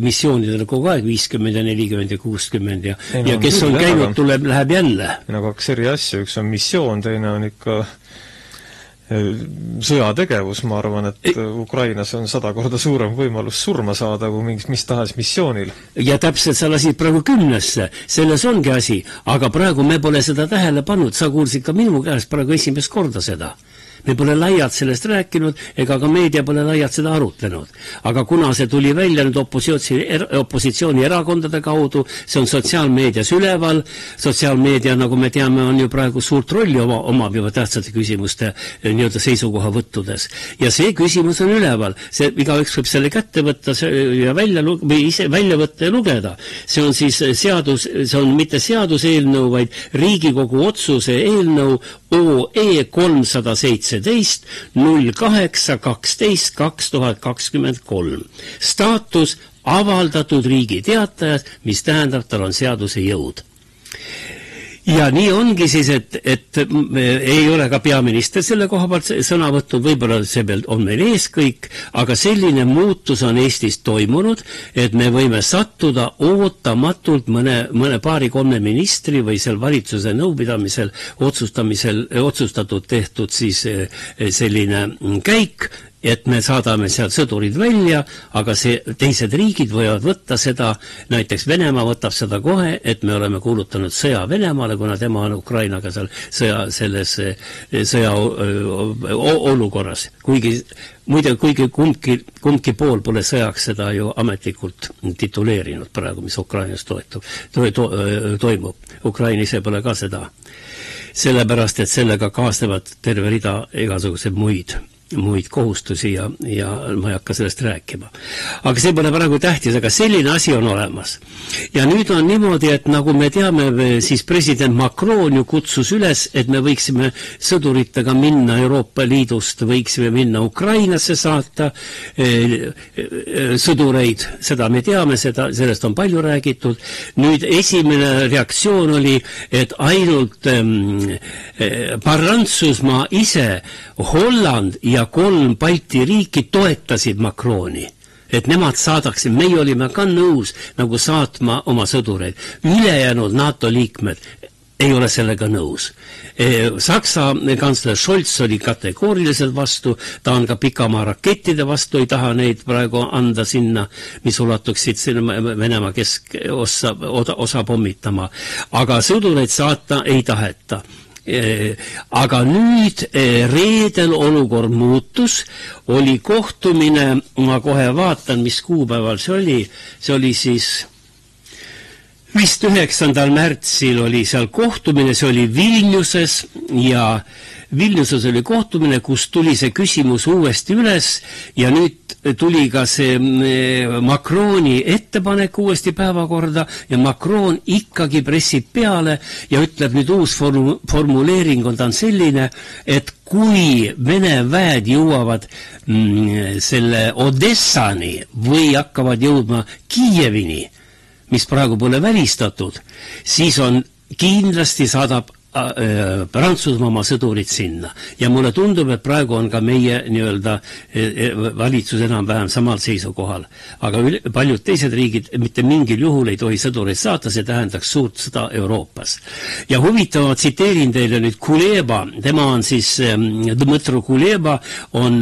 B: missioonidel kogu aeg 50 ja 40 ja 60 ja kes on käinud, läheb jälle.
A: Nagu 2 eri asja, üks on missioon, teine on ikka sõjategevus, ma arvan, et Ukrainas on 100 korda suurem võimalus surma saada kui mis tahes missioonil.
B: Ja täpselt sa lasid praegu 10-sse, selles ongi asi, aga praegu me pole seda tähele pannud, sa kuulsid ka minu käest praegu esimest korda seda. Me pole laialt sellest rääkinud, ega ka meedia pole laialt seda arutlenud. Aga kuna see tuli välja nüüd opositsiooni erakondade kaudu, see on sotsiaalmeedias üleval, sotsiaalmeedia, nagu me teame, on ju praegu suurt rolli omab juba tähtsate küsimuste nii-öelda seisukohavõttudes. Ja see küsimus on üleval. See igaüks võib selle kätte võtta ja ise välja võtta ja lugeda. See on siis seadus, see on mitte seaduseelnõu, vaid Riigikogu otsuse eelnõu OE 317 08.12.2023. Staatus avaldatud Riigi Teatajas, mis tähendab, tal on seaduse jõud. Ja nii ongi siis, et ei ole ka peaminister selle koha pealt sõna võtnud, võib-olla see peal on meil ees kõik, aga selline muutus on Eestis toimunud, et me võime sattuda ootamatult mõne paari-kolme ministri või seal valitsuse nõupidamisel otsustatud tehtud siis selline käik, et me saadame sealt sõdurid välja, aga teised riigid võivad võtta seda, näiteks Venemaa võtab seda kohe, et me oleme kuulutanud sõja Venemaale, kuna tema on Ukrainaga seal selles sõja olukorras. Kuigi kumbki pool pole sõjaks seda ju ametlikult tituleerinud praegu, mis Ukrainas toimub. Ukraina ise pole ka seda. Sellepärast, et sellega kaasnevad terve rida igasugused muid kohustusi ja ma ei hakka sellest rääkima. Aga see pole praegu tähtis, aga selline asi on olemas. Ja nüüd on niimoodi, et nagu me teame, siis president Macron ju kutsus üles, et me võiksime sõduritega minna Euroopa Liidust, võiksime minna Ukrainasse saata sõdureid, seda me teame, sellest on palju räägitud. Nüüd esimene reaktsioon oli, et ainult Prantsusmaa ise, Holland ja 3 Balti riiki toetasid Macroni, et nemad saadaksid, meie olime ka nõus nagu saatma oma sõdureid. Ülejäänud NATO liikmed ei ole sellega nõus. Saksa kantsler Scholz oli kategooriliselt vastu, ta on ka pikamaa rakettide vastu, ei taha neid praegu anda sinna, mis ulatuksid sinna Venemaa keskosa pommitama. Aga sõdureid saata ei taheta. Aga nüüd reedel olukord muutus, oli kohtumine, ma kohe vaatan, mis kuupäeval see oli siis vist 9. märtsil oli seal kohtumine, see oli Vilniuses ja Vilniuses oli kohtumine, kus tuli see küsimus uuesti üles ja nüüd tuli ka see Macroni ettepanek uuesti päevakorda ja Macron ikkagi pressib peale ja ütleb nüüd uus formuleering on selline, et kui Vene väed jõuavad selle Odessani või hakkavad jõudma Kiievini, mis praegu pole välistatud, siis on kindlasti saadab Prantsusmaa oma sõdurid sinna. Ja mulle tundub, et praegu on ka meie nii-öelda valitsus enam-vähem samal seisukohal. Aga paljud teised riigid mitte mingil juhul ei tohi sõdureid saata, see tähendaks suurt sõda Euroopas. Ja huvitav, ma tsiteerin teile nüüd Kuleba, tema on siis Dmõtro Kuleba, on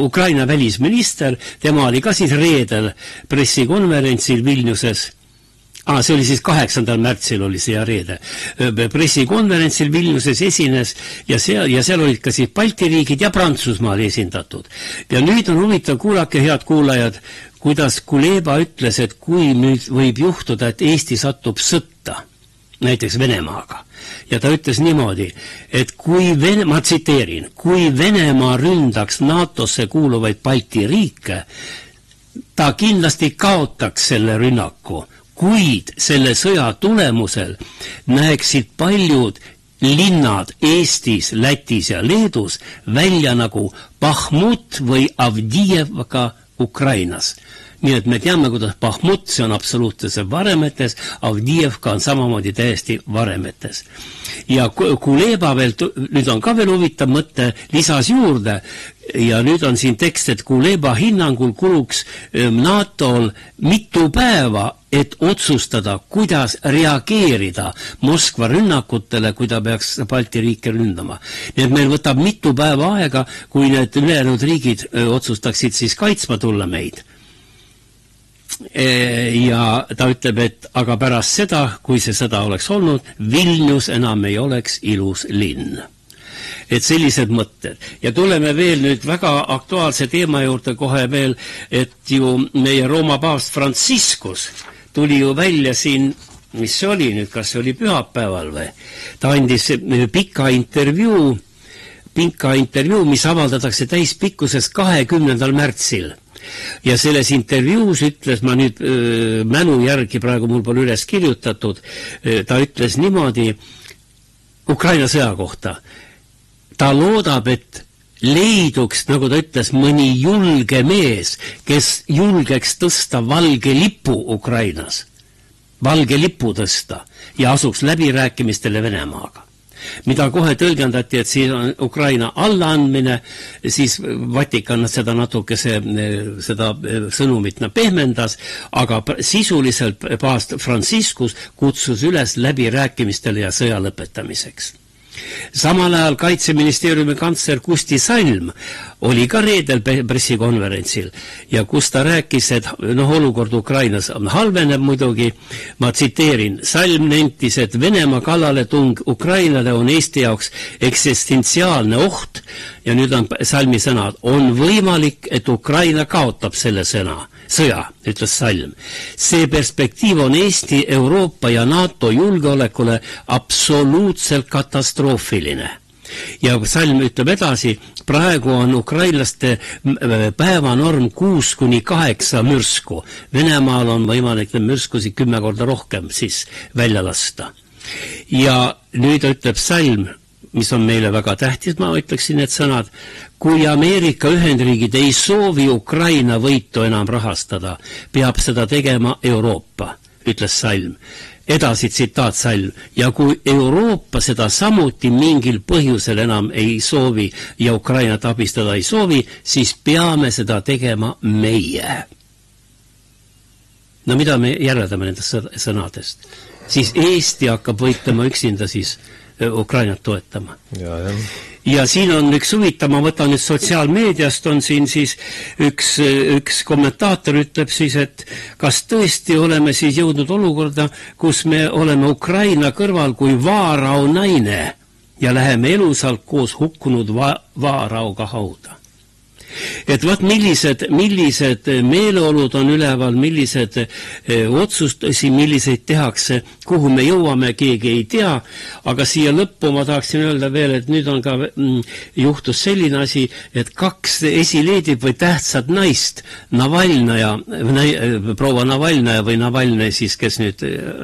B: Ukraina välisminister, tema oli ka siis reedel pressikonverentsil Vilniuses. See oli siis 8. märtsil oli see reede. Pressikonverentsil Vilniuses esines ja seal olid ka siis Balti riigid ja Prantsusmaa oli esindatud. Ja nüüd on huvitav, kuulake head kuulajad, kuidas Kuleba ütles, et kui nüüd võib juhtuda, et Eesti satub sõtta, näiteks Venemaaga. Ja ta ütles niimoodi, et ma tsiteerin, kui Venemaa ründaks NATOsse kuuluvaid Balti riike, ta kindlasti kaotaks selle rünnaku. Kuid selle sõja tulemusel näeksid paljud linnad Eestis, Lätis ja Leedus välja nagu Bahmut või Avdijevka Ukrainas. Nii et me teame, kuidas Bahmut, see on absoluutses varemetes, Avdijevka on samamoodi täiesti varemetes. Ja Kuleba veel, nüüd on ka veel huvitav mõte, lisas juurde, ja nüüd on siin tekst, et Kuleba hinnangul kuluks NATO-l mitu päeva, et otsustada, kuidas reageerida Moskva rünnakutele, kui ta peaks Balti riike ründama. Nii et meil võtab mitu päeva aega, kui need ülejäänud riigid otsustaksid siis kaitsma tulla meid. Ja ta ütleb, et aga pärast seda, kui see sõda oleks olnud, Vilnius enam ei oleks ilus linn. Et sellised mõtted. Ja tuleme veel nüüd väga aktuaalse teema juurde kohe veel, et ju meie Rooma paavst Franciscus tuli ju välja siin, mis see oli nüüd, kas see oli pühapäeval või? Ta andis pika intervjuu, mis avaldatakse täispikkuses 20. märtsil. Ja selles intervjuus ütles, ma nüüd mälu järgi praegu mul pole üles kirjutatud, ta ütles niimoodi Ukraina sõja kohta. Ta loodab, et leiduks, nagu ta ütles, mõni julge mees, kes julgeks tõsta valge lipu Ukrainas, valge lipu tõsta ja asuks läbirääkimistele Venemaaga. Mida kohe tõlgendati, et siin on Ukraina allaandmine, siis Vatikan seda natuke seda sõnumit pehmendas, aga sisuliselt paavst Franciscus kutsus üles läbirääkimistele ja sõja lõpetamiseks. Samal ajal Kaitseministeeriumi kantsler Kusti Salm oli ka reedel pressikonverentsil ja kus ta rääkis, et olukord Ukrainas halveneb muidugi. Ma tsiteerin, Salm nentis, et Venemaa kallaletung Ukrainale on Eesti jaoks eksistentsiaalne oht ja nüüd on Salmi sõnad, on võimalik, et Ukraina kaotab selle sõja, ütles Salm. See perspektiiv on Eesti, Euroopa ja NATO julgeolekule absoluutselt katastroofiline. Ja Salm ütleb edasi, praegu on ukrainlaste päevanorm 6-8 mürsku. Venemaal on võimalik mürskusi 10 korda rohkem siis välja lasta. Ja nüüd ütleb Salm, mis on meile väga tähtis, ma ütleksin need sõnad, kui Ameerika Ühendriigid ei soovi Ukraina võitu enam rahastada, peab seda tegema Euroopa, ütles Salm. Edasi tsitaat Salm, ja kui Euroopa seda samuti mingil põhjusel enam ei soovi ja Ukrainat abistada ei soovi, siis peame seda tegema meie. No mida me järeldame nendest sõnadest? Siis Eesti hakkab võitlema üksinda siis Ukrainat toetama. Ja siin on üks huvitav, ma võtan nüüd sotsiaalmeediast, on siin siis üks kommentaator ütleb siis, et kas tõesti oleme siis jõudnud olukorda, kus me oleme Ukraina kõrval kui vaarau naine ja läheme elusalt koos hukkunud vaarauga hauda. et vaat millised meeleolud on üleval, millised otsustusi, milliseid tehakse, kuhu me jõuame, keegi ei tea, aga siia lõppu ma tahaksin öelda veel, et nüüd on ka juhtus selline asi, et 2 esileedib või tähtsad naist, proua Navalnõja või Navalnõi siis, kes nüüd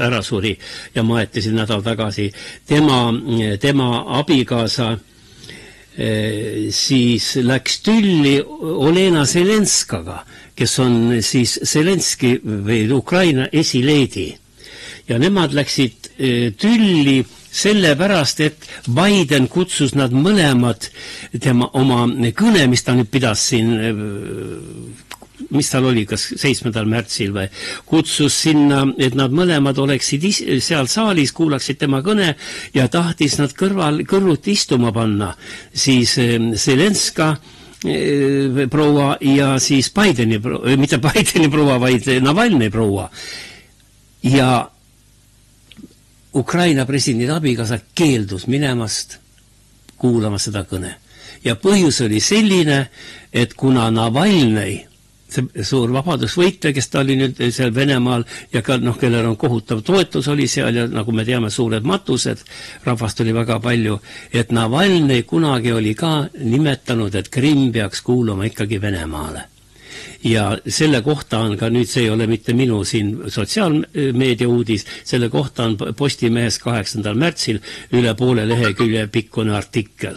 B: ära suri ja maeti siin nädal tagasi, tema abikaasa siis läks tülli Olena Zelenskaga, kes on siis Zelenski või Ukraina esileedi. Ja nemad läksid tülli sellepärast, et Biden kutsus nad mõlemad oma kõne, mis ta nüüd pidas siin, mis tal oli, kas 7. märtsil või, kutsus sinna, et nad mõlemad oleksid seal saalis, kuulaksid tema kõne ja tahtis nad kõrvuti istuma panna. Siis Zelenska proua ja siis Bideni proua, mitte Bideni proua, vaid Navalnõi proua. Ja Ukraina presidendi abikaasa keeldus minemast kuulama seda kõne. Ja põhjus oli selline, et kuna Navalnõi, see suur vabadusvõitja, kes ta oli nüüd seal Venemaal ja ka, kellel on kohutav toetus oli seal ja nagu me teame, suured matused, rahvast oli väga palju, et Navalnõi kunagi oli ka nimetanud, et Krimm peaks kuuluma ikkagi Venemaale. Ja selle kohta on ka nüüd, see ei ole mitte minu siin sotsiaalmeedia uudis, selle kohta on Postimehes 8. märtsil üle poole lehekülje pikkune artikkel.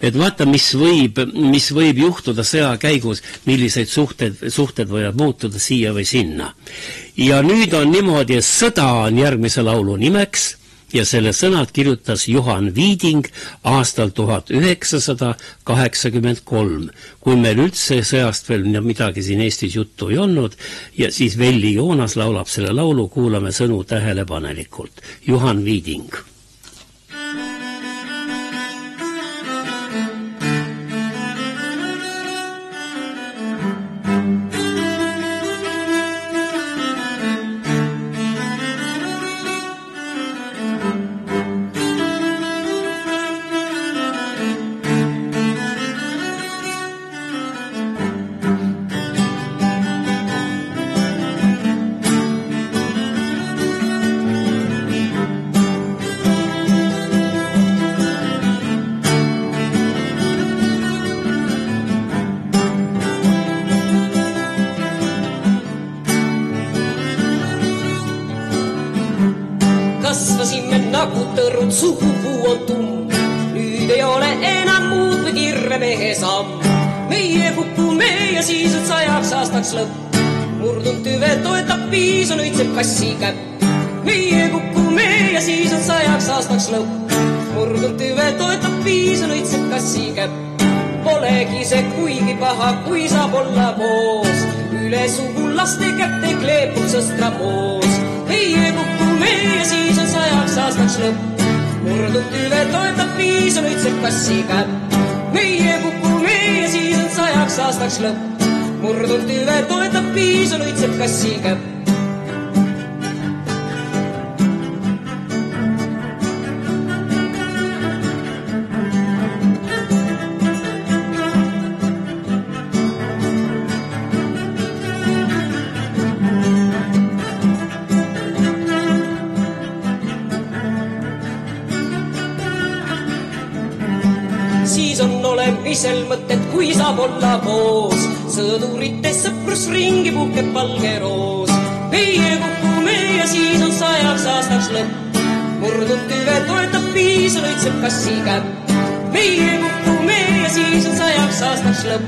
B: Et vaata, mis võib juhtuda sõja käigus, milliseid suhted võivad muutuda siia või sinna. Ja nüüd on niimoodi, et sõda on järgmise laulu nimeks ja selle sõnad kirjutas Juhan Viiding aastal 1983, kui meil üldse sõjast veel midagi siin Eestis juttu ei olnud ja siis Velli Joonas laulab selle laulu, kuulame sõnu tähelepanelikult. Juhan Viiding.
E: Sukupuu on tumm, nüüd ei ole enam muud või kirre mehe samm. Meie kukume ja siis on 100 aastaks lõpp. Murdunud tüve toetab piis, on õitseb kassi käpp. Meie kukume ja siis on 100 aastaks lõpp. Murdunud tüve toetab piis, on õitseb kassi käpp. Polegi see kuigi paha, kui saab olla koos. Üle sugulaste kätte kleepub sõstra moos. Meie kukume ja siis on 100 aastaks lõpp. Murdub tüve toetab piis, on õitseb kassi käpp. Meie kukume ja siis on 100 aastaks lõpp. Murdub tüve toetab piis, on õitseb kassi käpp. Olemisel mõtted, kui saab olla koos. Sõdurite sõprusringi puhkeb valge roos. Meie kukume ja siis on 100 aastaks lõpp. Murdunud tüve toetab piis, on õitseb kassi käpp. Meie kukume ja siis on 100 aastaks lõpp.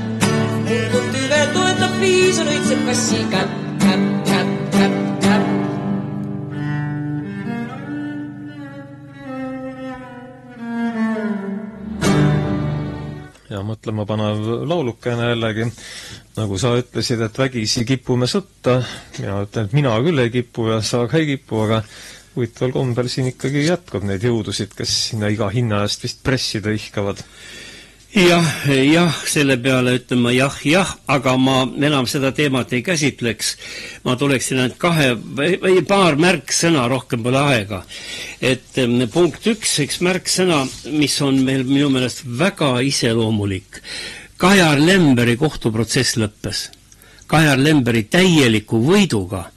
E: Murdunud tüve toetab piis, on õitseb kassi käpp. Käpp, käpp, käpp, käpp.
A: Ja mõtlema panev laulukene jällegi, nagu sa ütlesid, et vägisi kipume sõtta. Mina ütlen, et mina küll ei kipu ja sa ka ei kipu, aga huvitaval kombel siin ikkagi jätkab neid jõudusid, kes sinna iga hinna eest vist pressida ihkavad.
B: Jah, selle peale ütlen ma jah, aga ma enam seda teemat ei käsitleks. Ma tuleksin ainult paar märksõna, rohkem pole aega. Et punkt 1, üks märksõna, mis on meil minu meelest väga iseloomulik. Kajar Lemberi kohtuprotsess lõppes Kajar Lemberi täieliku võiduga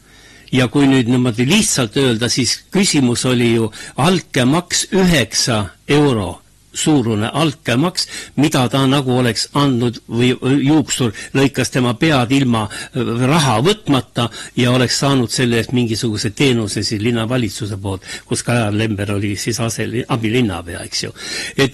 B: ja kui nüüd niimoodi lihtsalt öelda, siis küsimus oli ju altkäemaks 9 euro suurune altkäemaks, mida ta nagu oleks andnud või juuksur lõikas tema pead ilma raha võtmata ja oleks saanud selle eest mingisuguse teenuse siis linnavalitsuse poolt, kus Kajar Lember oli siis abilinnapea, eks ju.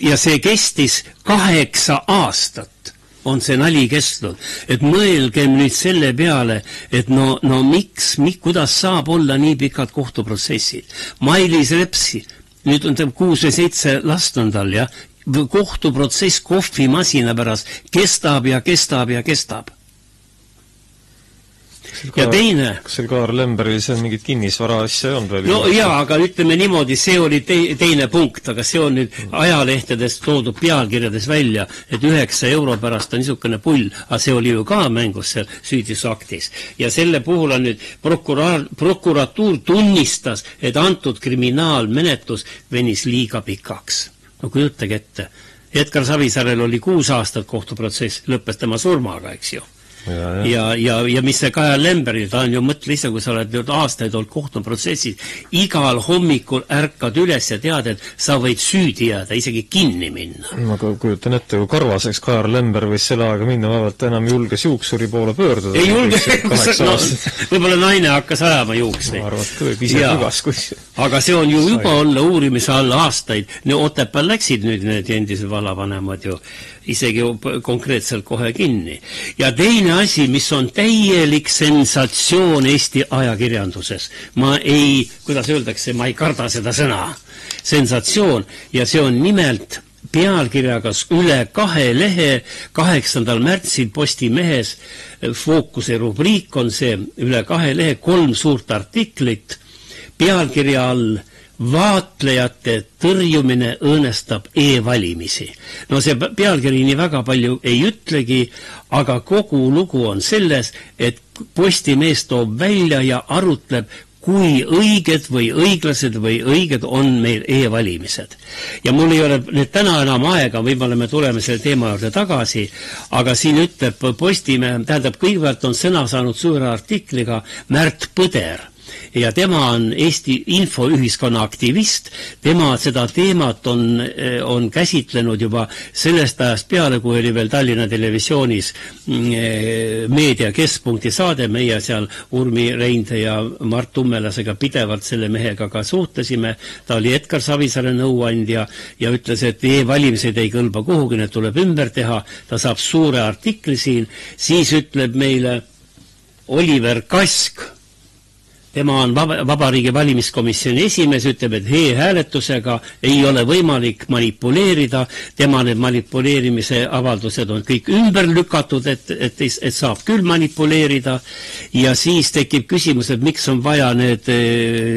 B: Ja see kestis 8 aastat on see nali kestnud, et mõelgem nüüd selle peale, et no miks, kuidas saab olla nii pikad kohtuprotsessid. Mailis Repsi, nüüd on ta 6 või 7 last on tal, ja kohtuprotsess kohvimasina pärast kestab ja kestab ja kestab. Ja teine...
A: Kas seal Kajar Lemberil see on mingit kinnisvara asja on veel?
B: No jaa, aga ütleme niimoodi, see oli teine punkt, aga see on nüüd ajalehtedest toodud pealkirjades välja, et 9 euro pärast on niisugune pull, aga see oli ju ka mängus seal süüdisaktis. Ja selle puhul on nüüd prokuratuur tunnistas, et antud kriminaalmenetlus venis liiga pikaks. No kujutage ette. Edgar Savisaarel oli 6 aastat kohtuprotsess, lõppes tema surmaga, eks ju. Ja mis see Kajar Lemberi, ta on ju mõtle ise, kui sa oled nüüd aastaid olnud kohtuprotsessis, igal hommikul ärkad üles ja tead, et sa võid süüdi jääda, isegi kinni minna.
A: Ma kujutan ette, kui karvaseks Kajar Lember võis selle aega minna, vaevalt enam julges juuksuri poole pöörduda.
B: Ei julge, võib-olla naine hakkas ajama juuksri.
A: Ma arvan, et võib ise pügas, kui...
B: Aga see on ju juba olla uurimise alla aastaid. Otepääl läksid nüüd need endised vallavanemad ju isegi konkreetselt kohe kinni. Ja teine asi, mis on täielik sensatsioon Eesti ajakirjanduses. Ma ei, kuidas öeldakse, ma ei karda seda sõna. Sensatsioon, ja see on nimelt pealkirjagas üle 2 lehe 8. märtsil Postimehes. Fookuse rubriik on see üle 2 lehe, 3 suurt artiklit. Pealkirja all vaatlejate tõrjumine õõnestab e-valimisi. No see pealkiri nii väga palju ei ütlegi, aga kogu lugu on selles, et Postimees toob välja ja arutleb, kui õiged või õiglased või õiged on meil e-valimised. Ja mul ei ole nüüd täna enam aega, võib-olla me tuleme selle teema juurde tagasi, aga siin ütleb Postimees, tähendab, kõigepealt on sõna saanud suure artikliga Märt Põder. Ja tema on Eesti infoühiskonna aktivist, tema seda teemat on käsitlenud juba sellest ajast peale, kui oli veel Tallinna Televisioonis meedia keskpunkti saade, meie seal Urmi Reinde ja Mart Tummelasega pidevalt selle mehega ka suhtlesime, ta oli Edgar Savisaare nõuandja ja ütles, et e-valimised ei kõlba kuhugi, need tuleb ümber teha, ta saab suure artikli siin, siis ütleb meile Oliver Kask, tema on Vabariigi valimiskomisjoni esimees, ütleb, et e-hääletusega ei ole võimalik manipuleerida, tema need manipuleerimise avaldused on kõik ümber lükatud, et saab küll manipuleerida ja siis tekib küsimus, et miks on vaja need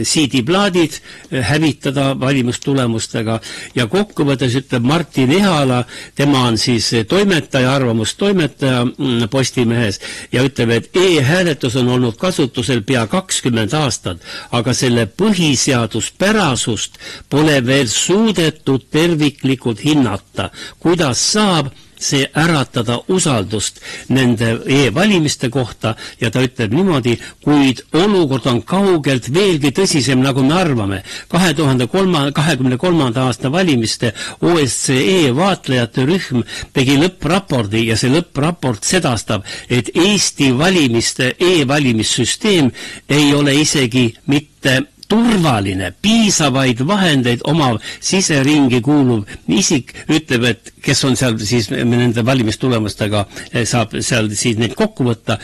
B: CD-plaadid hävitada valimistulemustega ja kokkuvõttes ütleb Martin Ehala, tema on siis toimetaja, arvamustoimetaja Postimehes ja ütleb, et e-hääletus on olnud kasutusel pea 20 aastat, aga selle põhiseaduspärasust pole veel suudetud terviklikult hinnata. Kuidas saab see äratada usaldust nende e-valimiste kohta ja ta ütleb niimoodi, kuid olukord on kaugelt veelgi tõsisem, nagu me arvame. 2023. aasta valimiste OSCE vaatlejate rühm tegi lõppraporti ja see lõppraport sedastab, et Eesti valimiste e-valimissüsteem ei ole isegi mitte turvaline, piisavaid vahendeid omav siseringi kuuluv isik ütleb, et kes on seal siis nende valimistulemustega saab seal siis neid kokku võtta.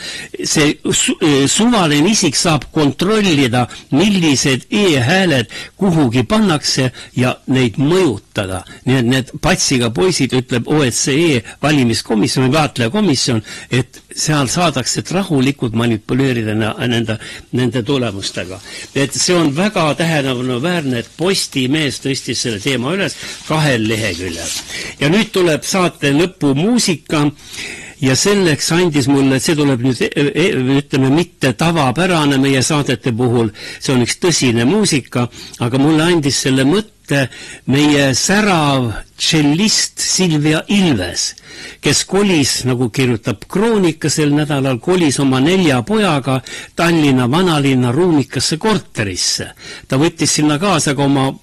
B: See suvaline isik saab kontrollida, millised e-hääled kuhugi pannakse ja neid mõjutada. Nii et need patsiga poisid ütleb OSCE valimiskomisjon, vaatlejakomisjon, et seal saadakse rahulikult manipuleerida nende tulemustega. Et see on väga tähelepanuväärne, et Postimees tõstis selle teema üles 2 leheküljel. Ja nüüd tuleb saate lõpu muusika ja selleks andis mulle, see tuleb nüüd, ütleme, mitte tavapärane meie saadete puhul, see on üks tõsine muusika, aga mulle andis selle mõtte et meie särav tšellist Silvia Ilves, kes kolis, nagu kirjutab Kroonika sel nädalal, kolis oma 4 pojaga Tallinna vanalinna ruumikasse korterisse. Ta võttis sinna kaasa ka oma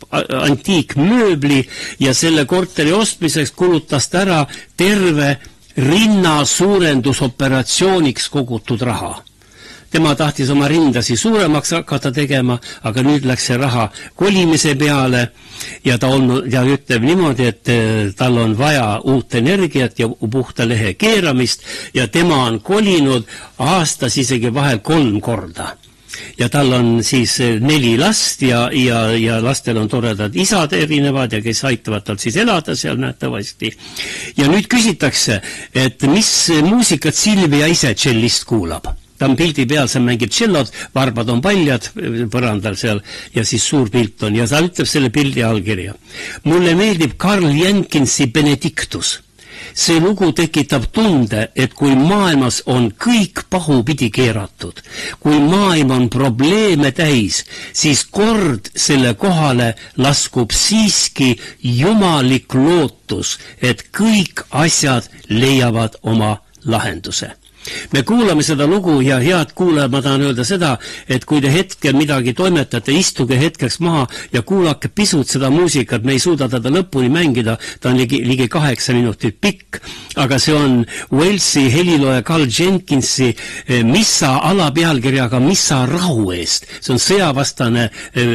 B: antiikmööbli ja selle korteri ostmiseks kulutas ta ära terve rinna suurendusoperatsiooniks kogutud raha. Tema tahtis oma rindasi suuremaks hakata tegema, aga nüüd läks see raha kolimise peale ja ta ütleb niimoodi, et tal on vaja uut energiat ja puhta lehe keeramist ja tema on kolinud aastas isegi vahel 3 korda. Ja tal on siis 4 last ja lastel on toredad isad erinevad ja kes aitavad tal siis elada seal nähtavasti. Ja nüüd küsitakse, et mis muusikat Silvia ise tšellist kuulab. Ta on pildi peal, see mängib tšellod, varbad on paljad põrandal seal ja siis suur pilt on ja ta ütleb selle pildi allkirja. Mulle meeldib Karl Jenkinsi Benedictus. See lugu tekitab tunde, et kui maailmas on kõik pahupidi keeratud, kui maailm on probleeme täis, siis kord selle kohale laskub siiski jumalik lootus, et kõik asjad leiavad oma lahenduse. Me kuulame seda lugu ja head kuulajad, ma tahan öelda seda, et kui te hetkel midagi toimetate, istuge hetkeks maha ja kuulake pisut seda muusikat, me ei suuda teda lõpuni mängida, ta on ligi 8 minutit pikk, aga see on Walesi helilooja Karl Jenkinsi missa alapealkirjaga Missa rahu eest. See on sõjavastane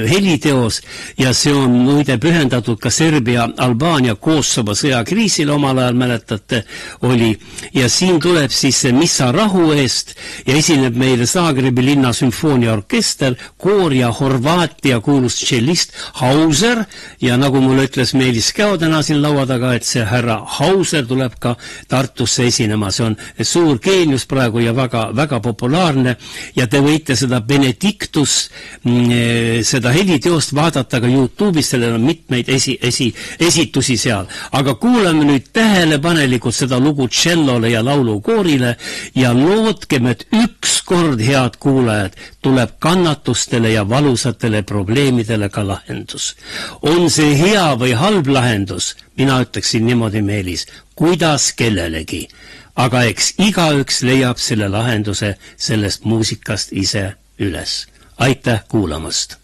B: heliteos ja see on muide pühendatud ka Serbia-Albaania Kosovo sõjakriisile omal ajal, mäletate, oli. Ja siin tuleb siis Missa rahu eest ja esineb meile Zagrebi linna sümfooniaorkester, koor ja Horvaatia kuulus tšellist Hauser ja nagu mulle ütles Meelis Käo täna siin laua taga, et see härra Hauser tuleb ka Tartusse esinema, see on suur geenius praegu ja väga populaarne ja te võite seda Benedictus, seda heliteost vaadata ka YouTube'is, sellel on mitmeid esitusi seal, aga kuulame nüüd tähelepanelikult seda lugu tšellole ja laulukoorile ja lootkem, et ükskord, head kuulajad, tuleb kannatustele ja valusatele probleemidele ka lahendus. On see hea või halb lahendus? Mina ütleksin niimoodi, Meelis, kuidas kellelegi. Aga eks igaüks leiab selle lahenduse sellest muusikast ise üles. Aitäh kuulamast!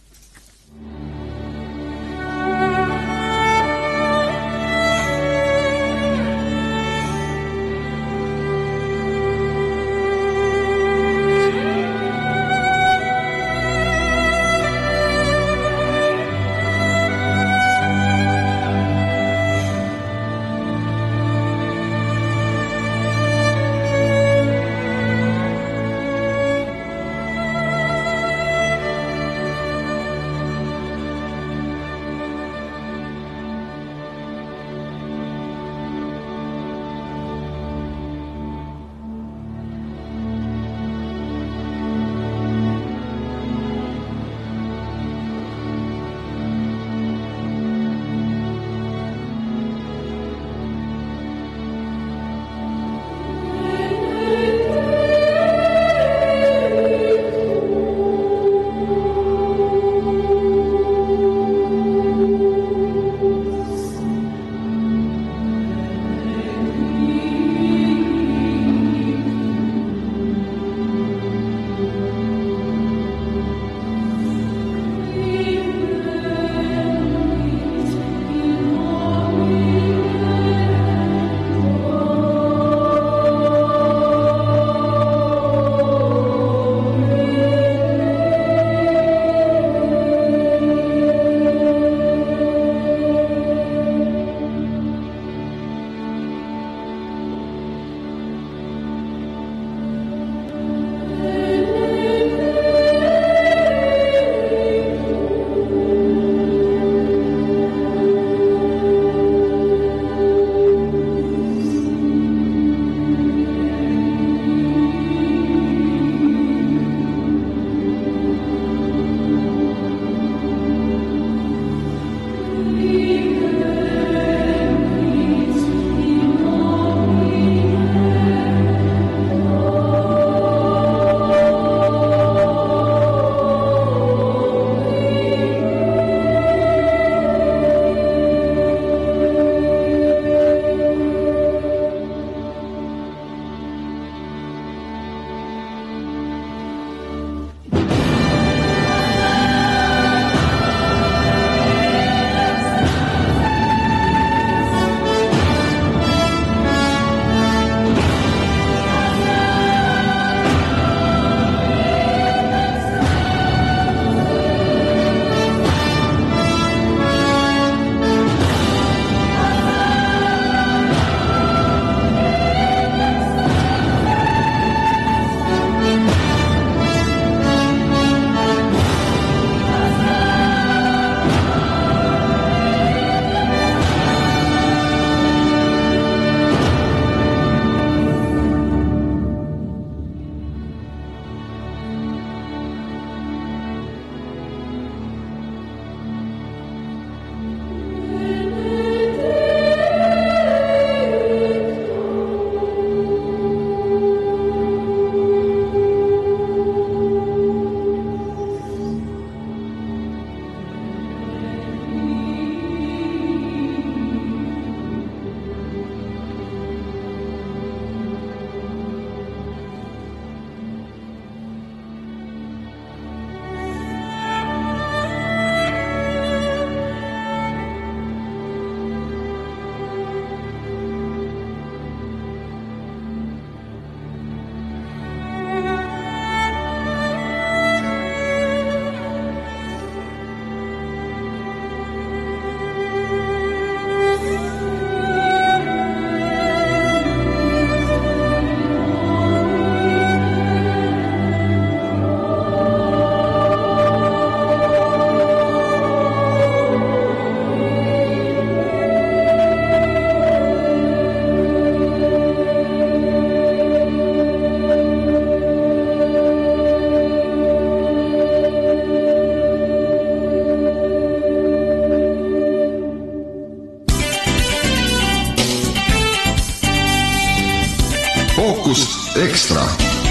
F: Kuulus Ekstra.